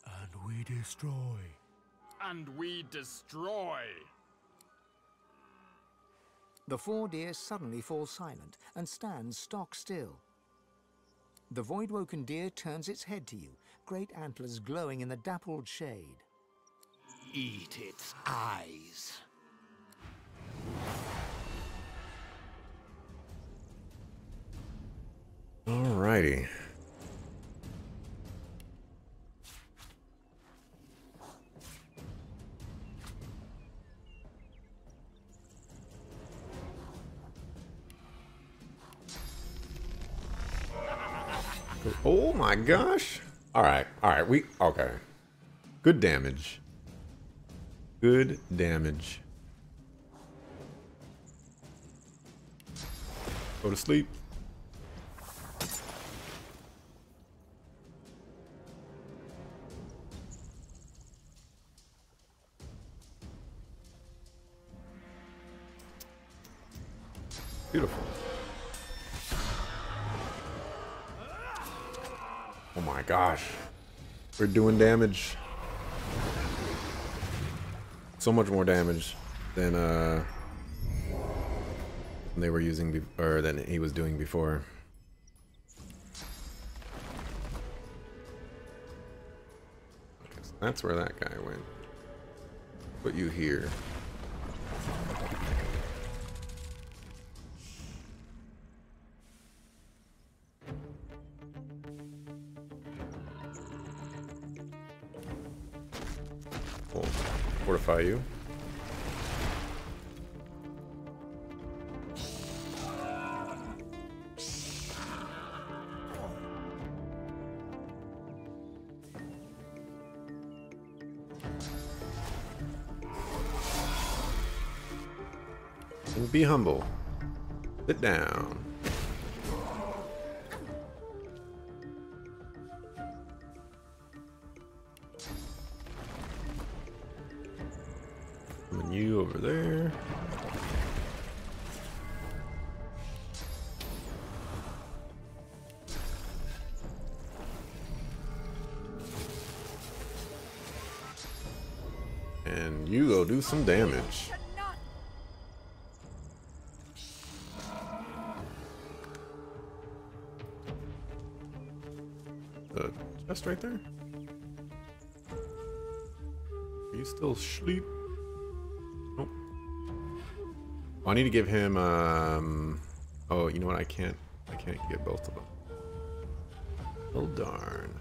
And we destroy. And we destroy. The 4 deer suddenly fall silent and stand stock still. The Voidwoken deer turns its head to you, great antlers glowing in the dappled shade. Eat its eyes. Alrighty. Oh my gosh. Alright, okay. Good damage. Good damage. Go to sleep. Beautiful. Oh my gosh. We're doing damage. So much more damage than they were using or than he was doing before. Okay, so that's where that guy went. Put you here. We'll fortify you. And be humble. Sit down. And you over there. And you go do some damage. chest right there? Are you still asleep? Nope. Oh, I need to give him, oh, you know what? I can't get both of them. Oh, darn.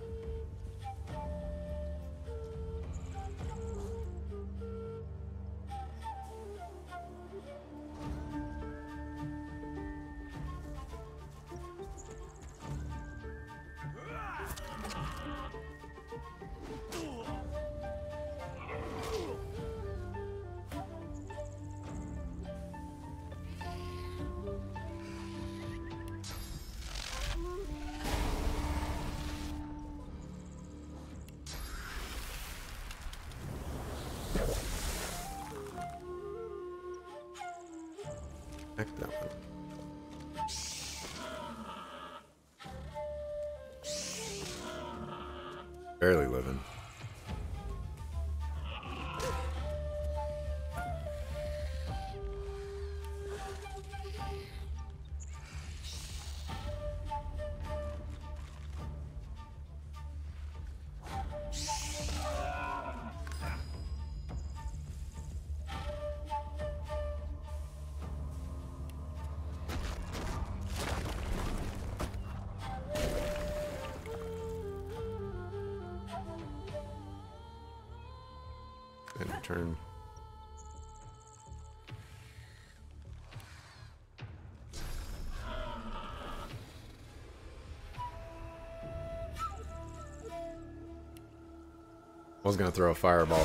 Heck that one. Barely living. End of turn. I was gonna throw a fireball.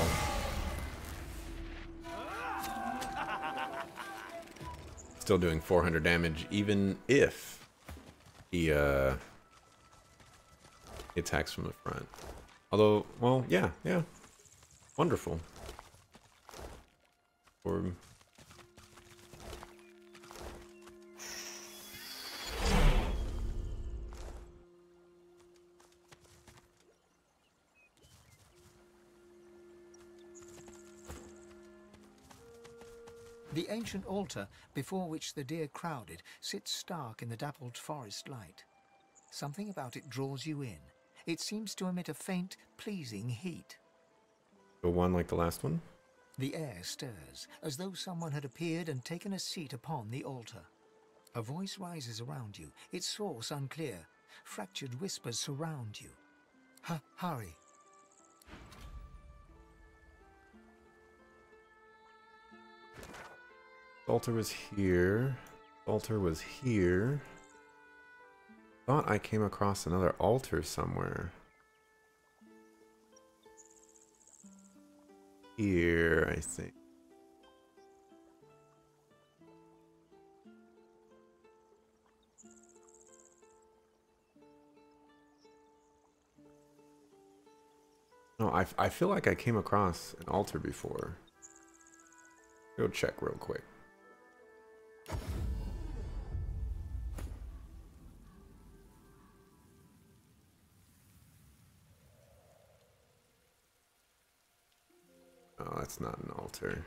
Still doing 400 damage, even if he attacks from the front. Although, well, yeah. Wonderful. Or the ancient altar before which the deer crowded sits stark in the dappled forest light. Something about it draws you in. It seems to emit a faint, pleasing heat. the one like the last one? The air stirs, as though someone had appeared and taken a seat upon the altar. A voice rises around you, its source unclear. Fractured whispers surround you. Hurry. Altar was here. Altar was here. Thought I came across another altar somewhere. Here, I think. No, I feel like I came across an altar before. Go check real quick. Oh, that's not an altar.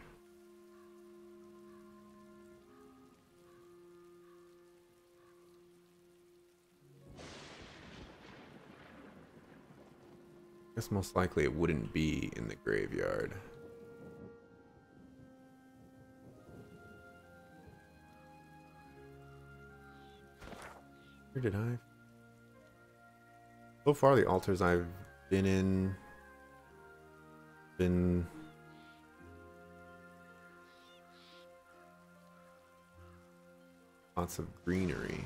Guess most likely it wouldn't be in the graveyard. Where did I? So far, the altars I've been in, lots of greenery.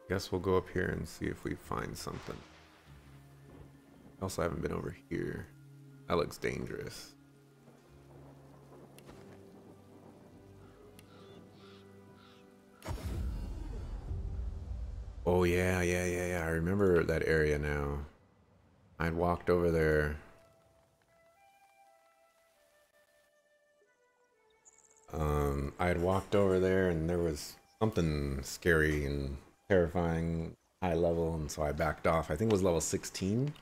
Guess we'll go up here and see if we find something. Also, I haven't been over here. That looks dangerous. Oh yeah. I remember that area now. I'd walked over there. I'd walked over there and there was something scary and terrifying, high level, and so I backed off. I think it was level 16.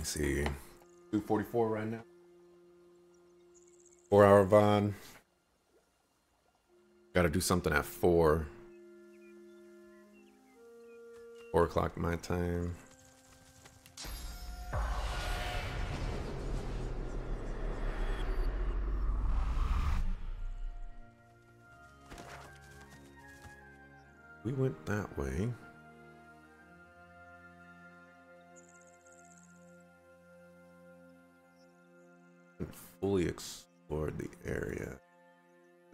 see. 2:44 right now. 4-hour VOD. Gotta do something at 4. 4 o'clock my time. We went that way. And fully explored the area.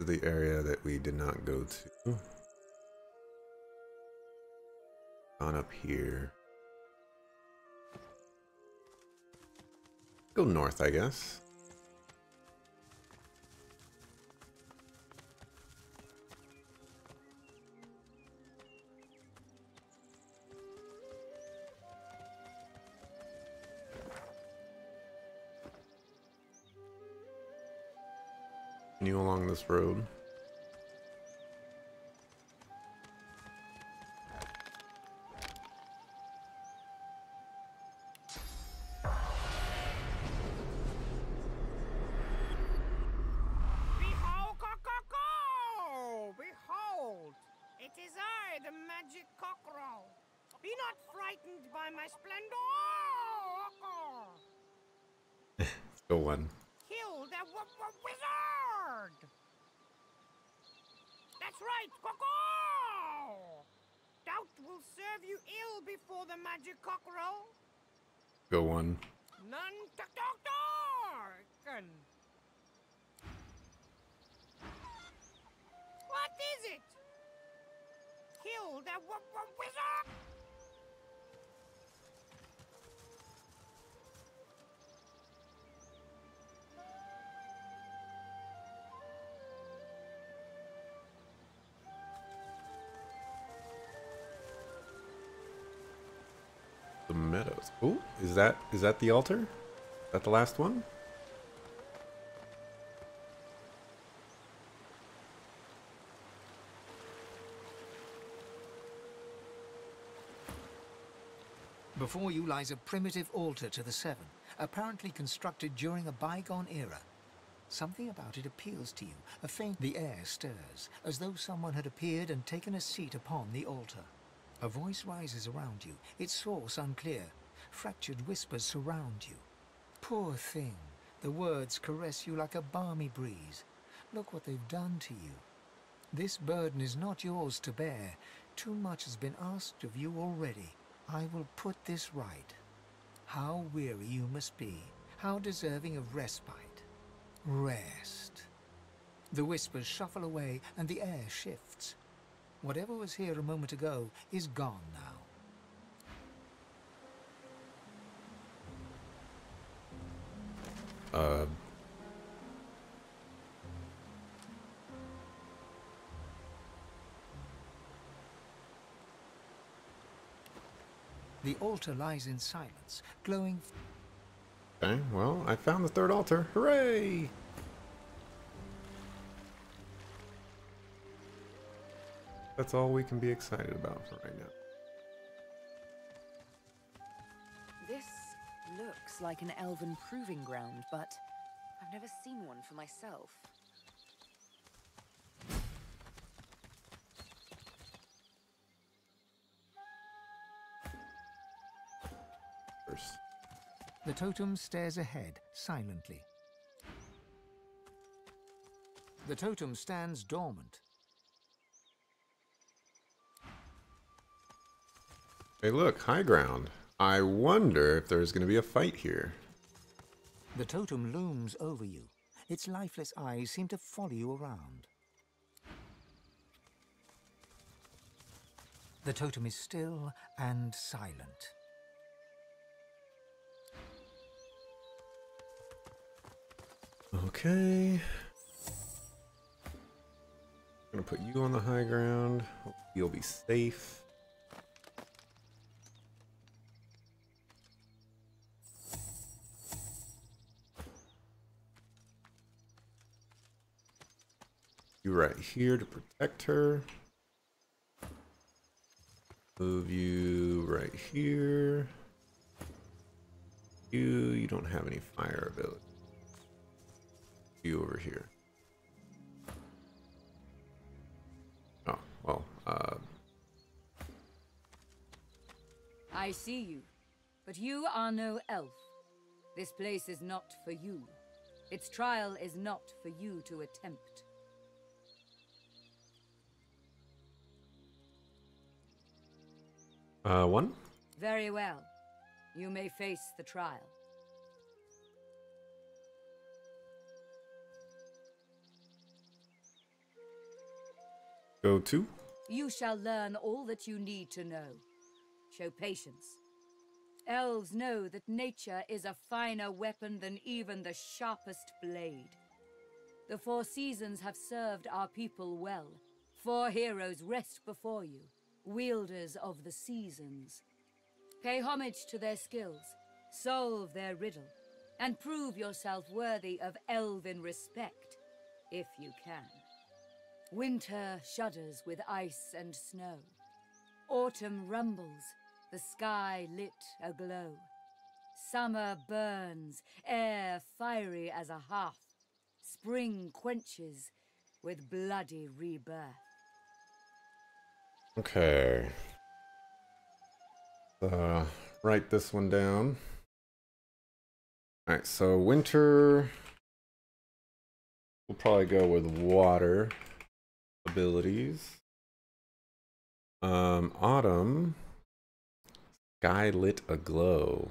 The area that we did not go to. On up here. Go north, I guess. Continue along this road. Behold, behold! It is I, the magic cockerel. Be not frightened by my splendor. Go one. Kill the wizard! That's right, Coco! Doubt will serve you ill before the magic cockerel. Go one. None to What is it? Kill the wizard! The meadows. Oh, is that the altar? Is that the last one? Before you lies a primitive altar to the Seven, apparently constructed during a bygone era. Something about it appeals to you. The air stirs, as though someone had appeared and taken a seat upon the altar. A voice rises around you, its source unclear. Fractured whispers surround you. Poor thing, the words caress you like a balmy breeze. Look what they've done to you. This burden is not yours to bear. Too much has been asked of you already. I will put this right. How weary you must be, how deserving of respite. Rest. The whispers shuffle away and the air shifts. Whatever was here a moment ago is gone now. The altar lies in silence, glowing. Okay, well, I found the third altar. Hooray! That's all we can be excited about for right now. This looks like an elven proving ground, but I've never seen one for myself. The totem stares ahead, silently. The totem stands dormant. Hey look, high ground. I wonder if there's going to be a fight here. The totem looms over you. Its lifeless eyes seem to follow you around. The totem is still and silent. Okay. I'm gonna put you on the high ground. You'll be safe. You right here to protect her. Move you right here. You don't have any fire ability. You over here. Oh, well, I see you, but you are no elf. This place is not for you. Its trial is not for you to attempt. One? Very well. You may face the trial. Go two? You shall learn all that you need to know. Show patience. Elves know that nature is a finer weapon than even the sharpest blade. The four seasons have served our people well. 4 heroes rest before you, wielders of the seasons. Pay homage to their skills, solve their riddle, and prove yourself worthy of elven respect, if you can. Winter shudders with ice and snow. Autumn rumbles, the sky lit aglow. Summer burns, air fiery as a hearth. Spring quenches with bloody rebirth. Okay. Write this one down. Alright, so winter. We'll probably go with water abilities. Autumn. Sky lit aglow.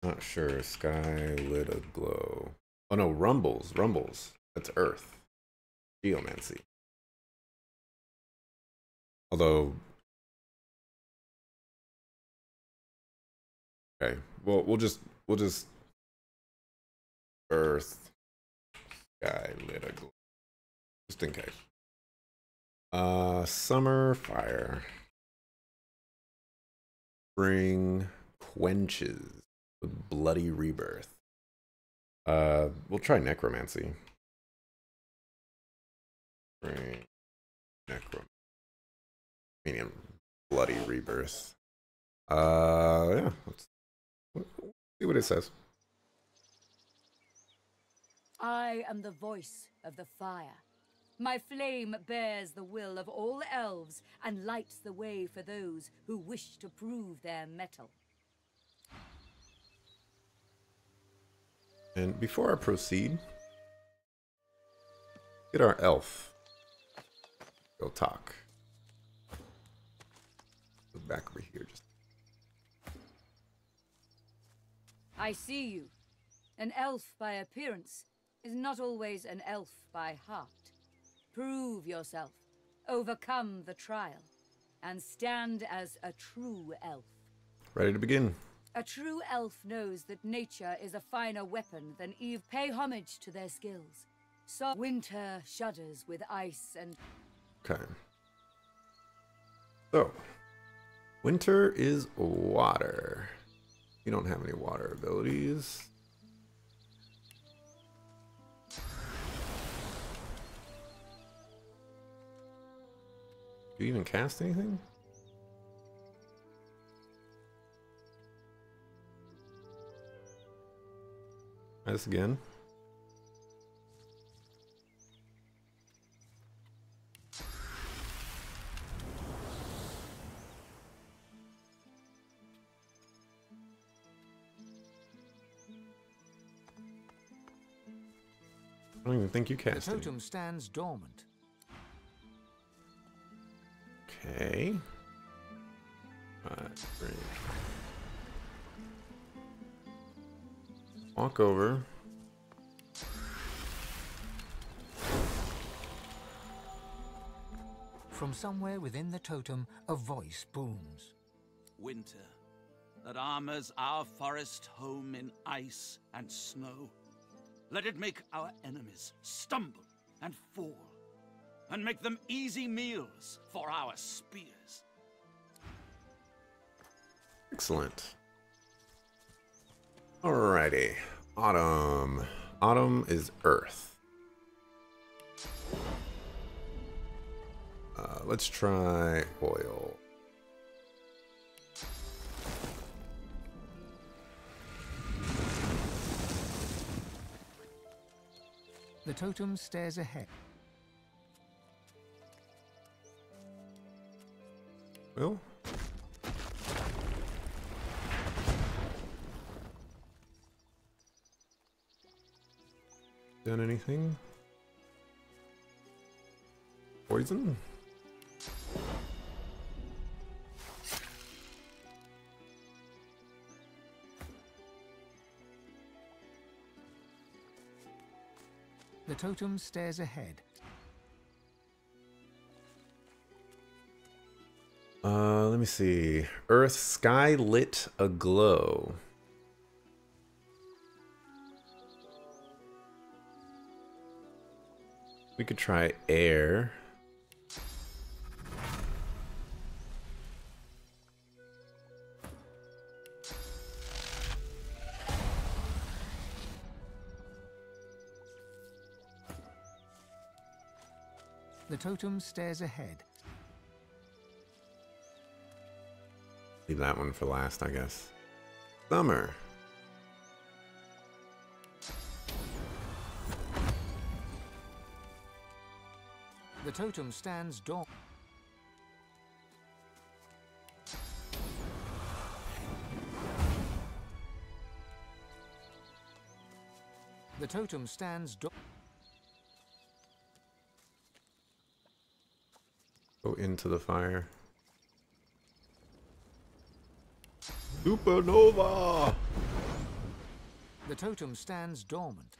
Not sure. Sky lit aglow. Oh no, rumbles. Rumbles. That's earth. Geomancy. Although, okay, well, we'll just earth, sky lit aglow, just in case. Summer fire, spring quenches with bloody rebirth. We'll try necromancy. Spring necromancy. Medium bloody rebirth. Yeah, let's see what it says. I am the voice of the fire. My flame bears the will of all elves and lights the way for those who wish to prove their mettle. And before I proceed, get our elf. Go talk. Go back over here. Just. I see you. An elf by appearance is not always an elf by heart. Prove yourself, overcome the trial, and stand as a true elf. Ready to begin. A true elf knows that nature is a finer weapon than Eve. Pay homage to their skills. So winter shudders with ice and... Okay. So, winter is water. You don't have any water abilities. Do you even cast anything? Try this again. I don't even think you cast The it. totem stands dormant. Okay. Great. Walk over. From somewhere within the totem, a voice booms. Winter, that armors our forest home in ice and snow. Let it make our enemies stumble and fall, and make them easy meals for our spears. Excellent. Alrighty. Autumn. Autumn is earth. Let's try oil. The totem stares ahead. Well. Done anything? Poison? The totem stares ahead. Let me see. Earth sky lit aglow. We could try air. The totem stares ahead. Leave that one for last, I guess. Summer. The totem stands dormant. The totem stands dormant. Go into the fire. Supernova! The totem stands dormant.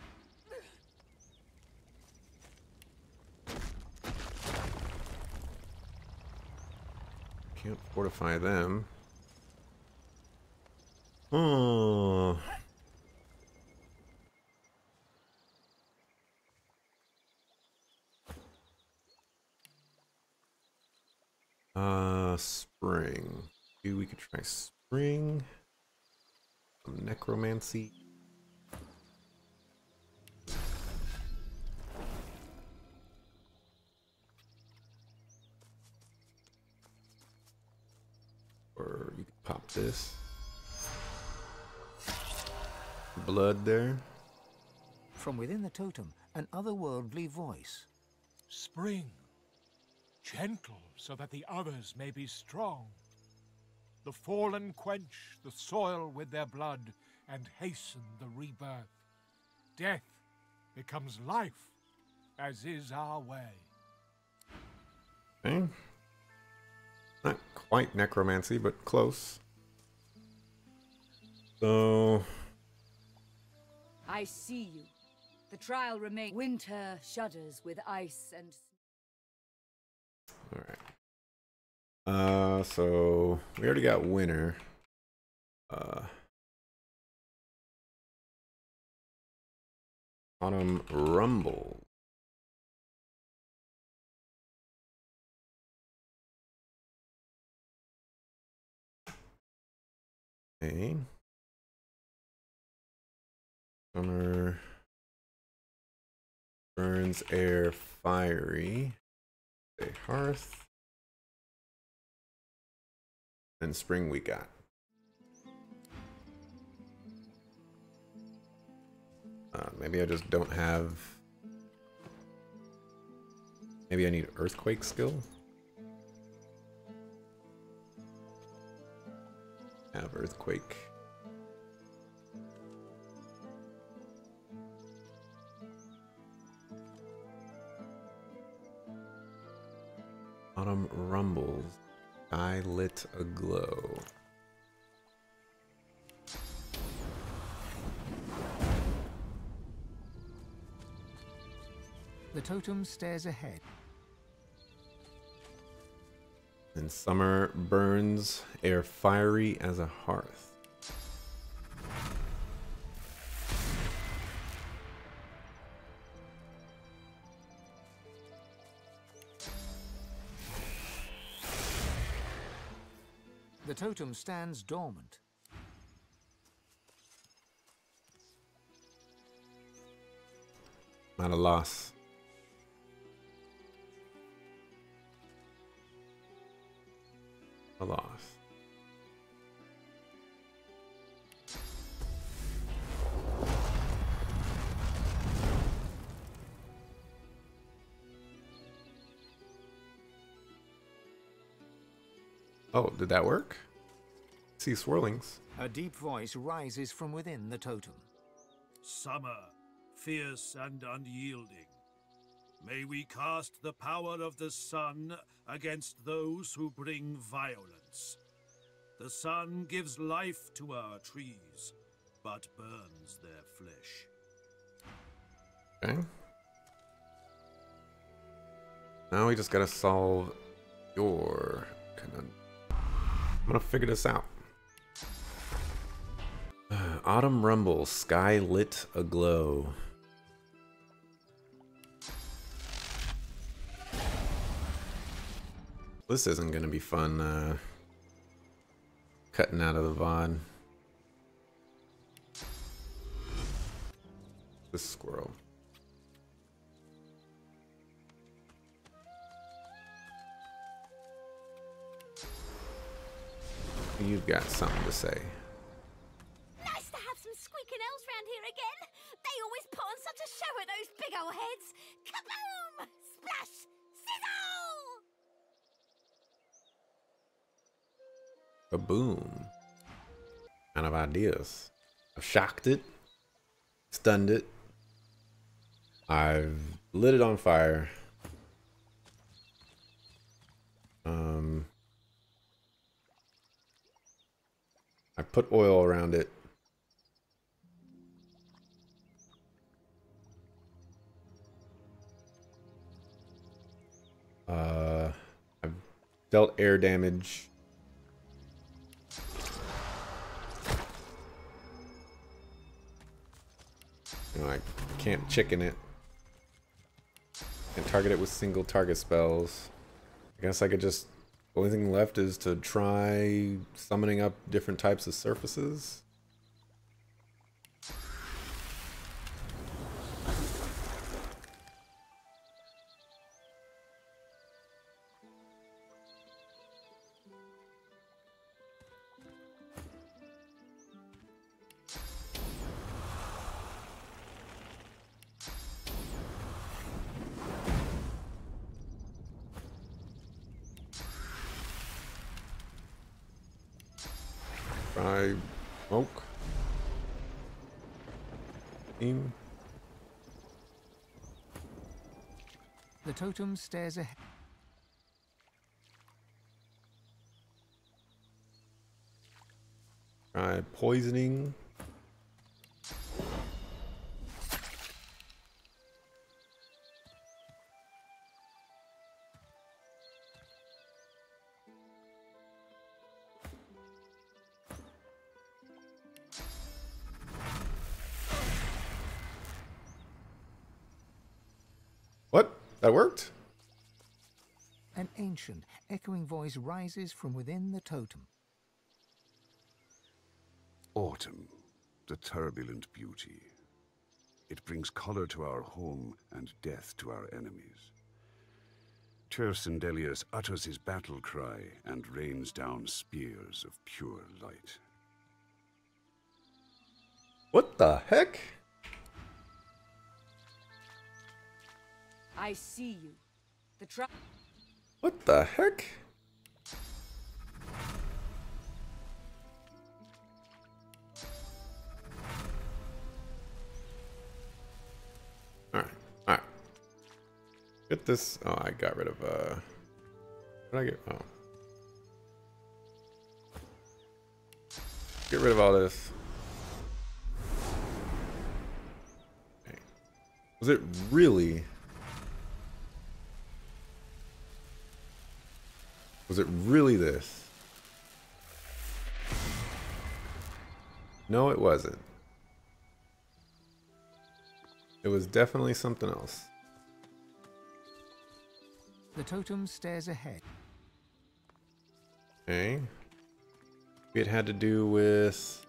Can't fortify them. Oh. Spring. Maybe we could try spring. Some necromancy. Or you could pop this. Blood there. From within the totem, an otherworldly voice. Spring. Gentle, so that the others may be strong. The fallen quench the soil with their blood and hasten the rebirth. Death becomes life, as is our way. Okay. Not quite necromancy, but close. So... I see you. The trial remains. Winter shudders with ice and... Alright. So we already got winter. Autumn rumble. Okay. Summer burns air fiery. A hearth. And spring we got. Maybe I just don't have... Maybe I need earthquake skill? Have earthquake. Autumn rumbles. Sky lit aglow. The totem stares ahead. And summer burns air fiery as a hearth. The totem stands dormant. Not a loss. A loss. Oh, did that work? See swirlings. A deep voice rises from within the totem. Summer, fierce and unyielding. May we cast the power of the sun against those who bring violence. The sun gives life to our trees, but burns their flesh. Okay. Now we just gotta solve your conundrum. I'm gonna figure this out. Autumn rumble, sky lit aglow. This isn't gonna be fun, cutting out of the VOD. This squirrel. You've got something to say. Nice to have some squeaking elves round here again. They always put on such a show at those big old heads. Kaboom! Splash! Sizzle! Kaboom. Kind of ideas. I've shocked it. Stunned it. I've lit it on fire. I put oil around it. I've dealt air damage. You know, I can't chicken it. Can't target it with single target spells. I guess I could just... The only thing left is to try summoning up different types of surfaces. Try smoke. Steam. The totem stares ahead. Try poisoning. What? That worked? An ancient, echoing voice rises from within the totem. Autumn, the turbulent beauty. It brings color to our home and death to our enemies. Tersendelius utters his battle cry and rains down spears of pure light. What the heck? I see you. The trap. What the heck? Alright, alright. Get this. Oh, I got rid of, what did I get? Oh. Get rid of all this. Okay. Was it really? Was it really this? No, it wasn't. It was definitely something else. The totem stares ahead. Okay. It had to do with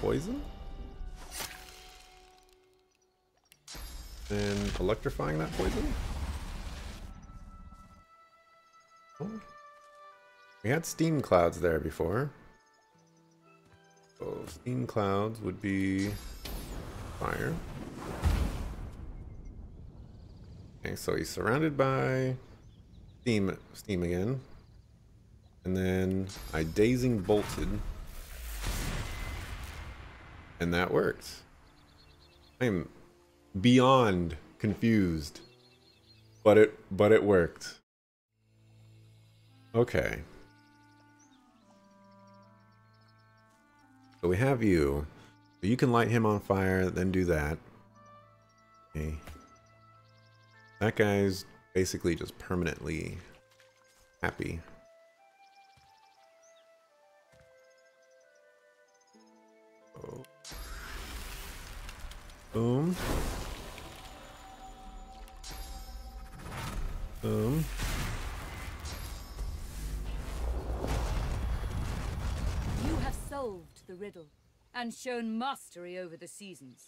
poison? And electrifying that poison? Oh. We had steam clouds there before. So steam clouds would be fire. Okay, so he's surrounded by steam again. And then I dazing bolted. And that worked. I'm beyond confused. But it worked. Okay. So we have you. So you can light him on fire, then do that. Okay. That guy's basically just permanently happy. Oh. Boom. Boom. You have solved the riddle and shown mastery over the seasons.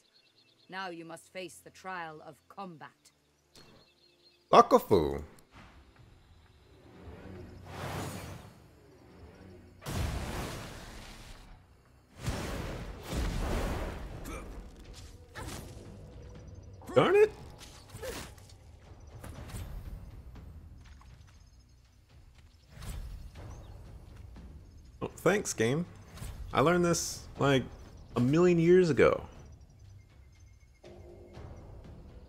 Now you must face the trial of combat. Akafu. Darn it. Oh, thanks, game. I learned this like a million years ago.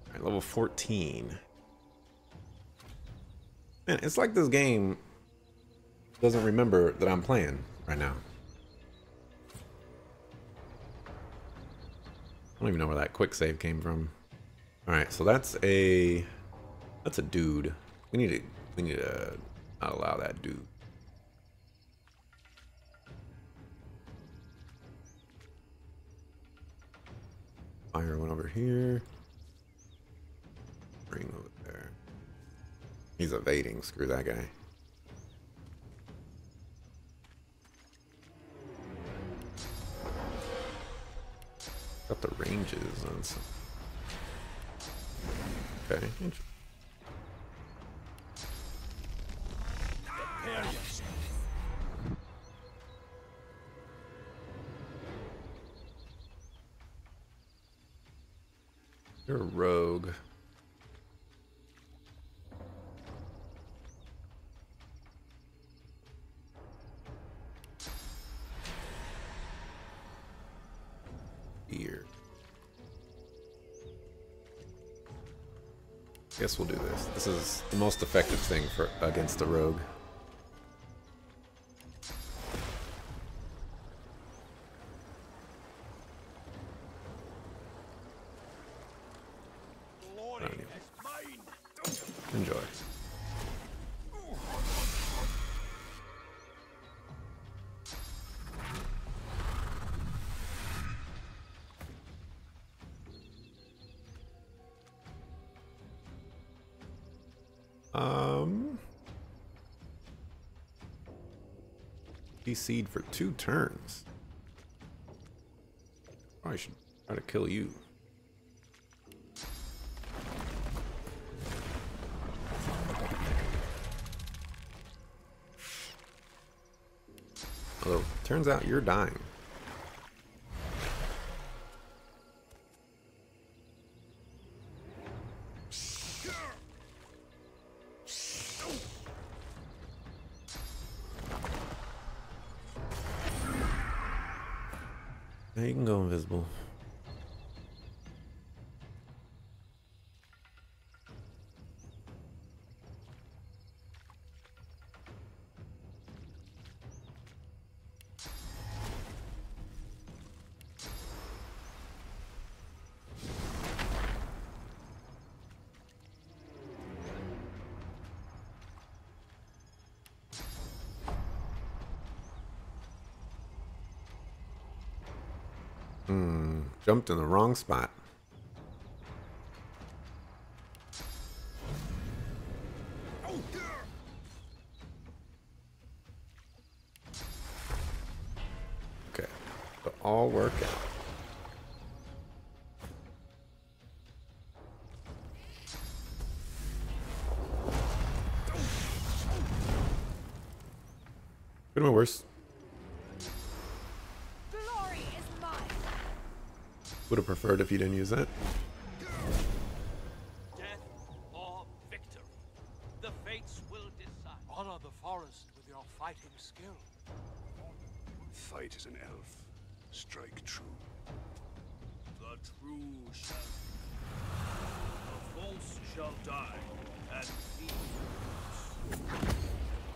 Alright, level 14. Man, it's like this game doesn't remember that I'm playing right now. I don't even know where that quick save came from. Alright, so that's a dude. We need to not allow that dude. Fire one over here. Ring over there. He's evading. Screw that guy. Got the ranges on some. Okay. You're a rogue. Here. Guess we'll do this. This is the most effective thing for against the rogue. Enjoy. CC'd for 2 turns. I should try to kill you. Although, turns out you're dying. Now you can go invisible. Jumped in the wrong spot. Okay, so all work out. Could have been worse. Would have preferred if you didn't use that. Death or victory, the fates will decide. Honor the forest with your fighting an elf. Strike true. The true shall... The false shall die, and thieves...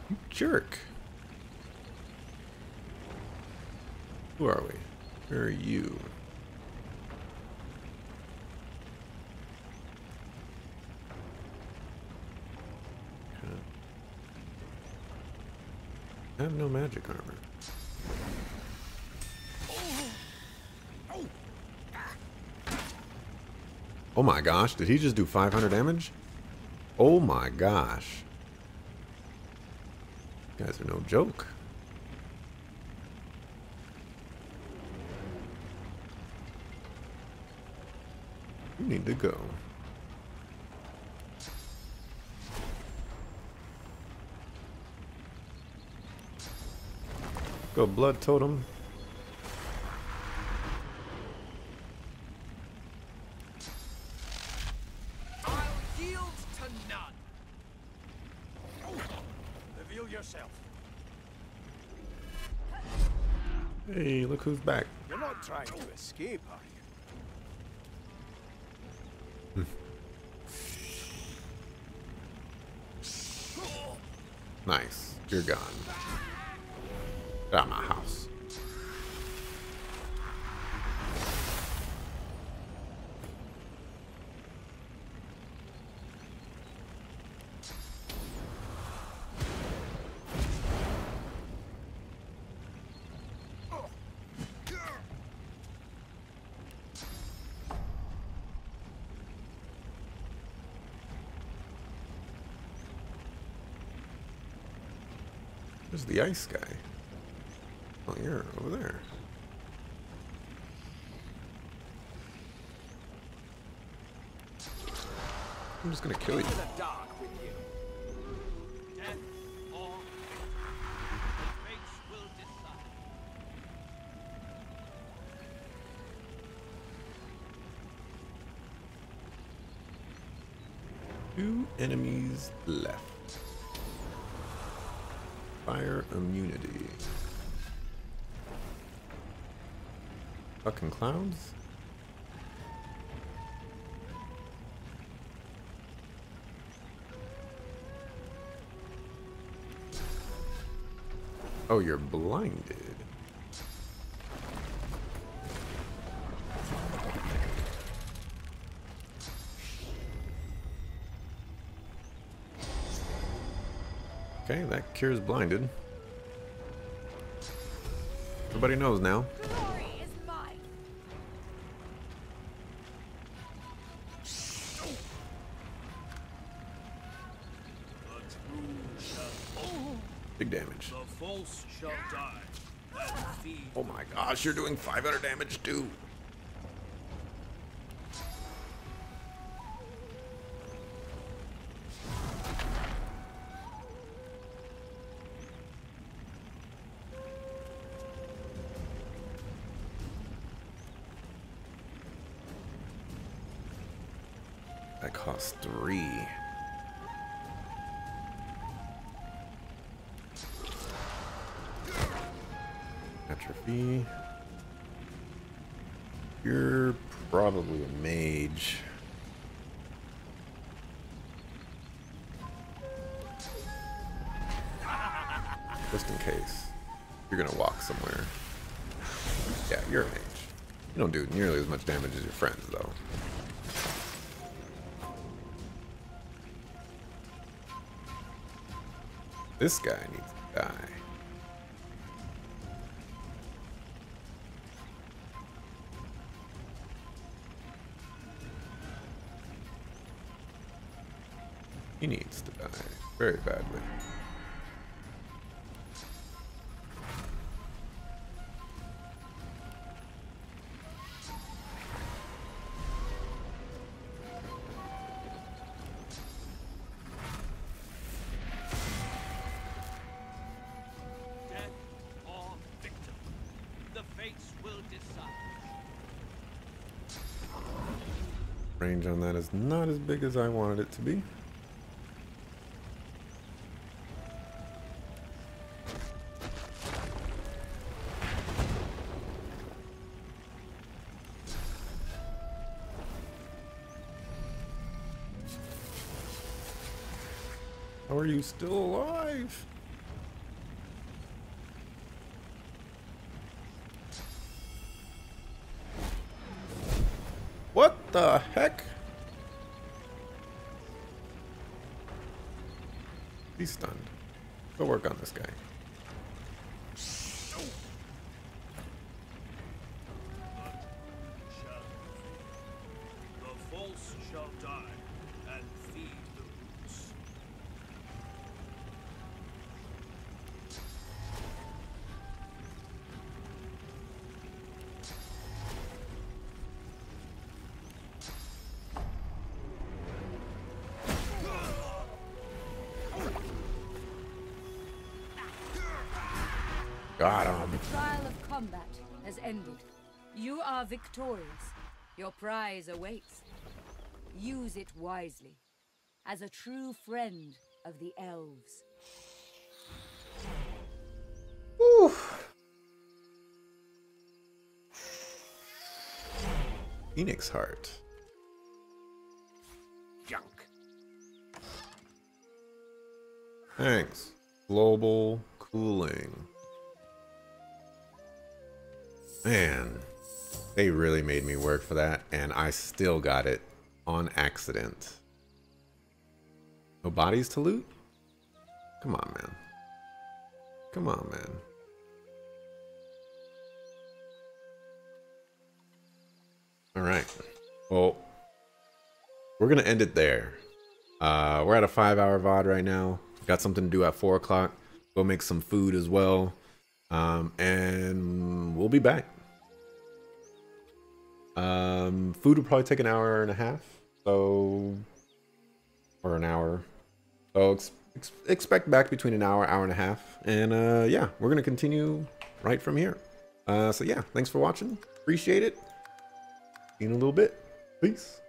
You jerk. Who are we? Who are you? I have no magic armor. Oh my gosh, did he just do 500 damage? Oh my gosh. You guys are no joke. You need to go. Go, blood totem. I'll yield to none. Reveal yourself. Hey, look who's back. You're not trying to escape, are you? Nice. You're gone. Get out of my house. There's the ice guy. Oh, you're over there. I'm just gonna kill you. Two enemies left. Fire immunity. Fucking clouds? Oh, you're blinded. Okay, that cures blinded. Everybody knows now. Glory is mine. Big damage. The false shall die, and thieves... Oh my gosh, you're doing 500 damage too. That costs 3. Atrophy. You're probably a mage. Just in case. You're gonna walk somewhere. Yeah, you're a mage. You don't do nearly as much damage as your friends, though. This guy needs to die. He needs to die very badly. Range on that is not as big as I wanted it to be. How are you still alive? What the heck? He's stunned. Go work on this guy. The false shall die and feed the roots. Got him. The trial of combat has ended. You are victorious. Your prize awaits. Use it wisely, as a true friend of the elves. Whew. Phoenix Heart. Junk. Thanks. Global cooling. Man, they really made me work for that, and I still got it on accident. No bodies to loot? Come on, man. Come on, man. All right. Well, we're going to end it there. We're at a 5-hour VOD right now. Got something to do at 4 o'clock. Go make some food as well. And we'll be back. Food will probably take an hour and a half. So, or an hour. So expect back between an hour, hour and a half. And yeah, we're going to continue right from here. So yeah, thanks for watching. Appreciate it. See you in a little bit. Peace.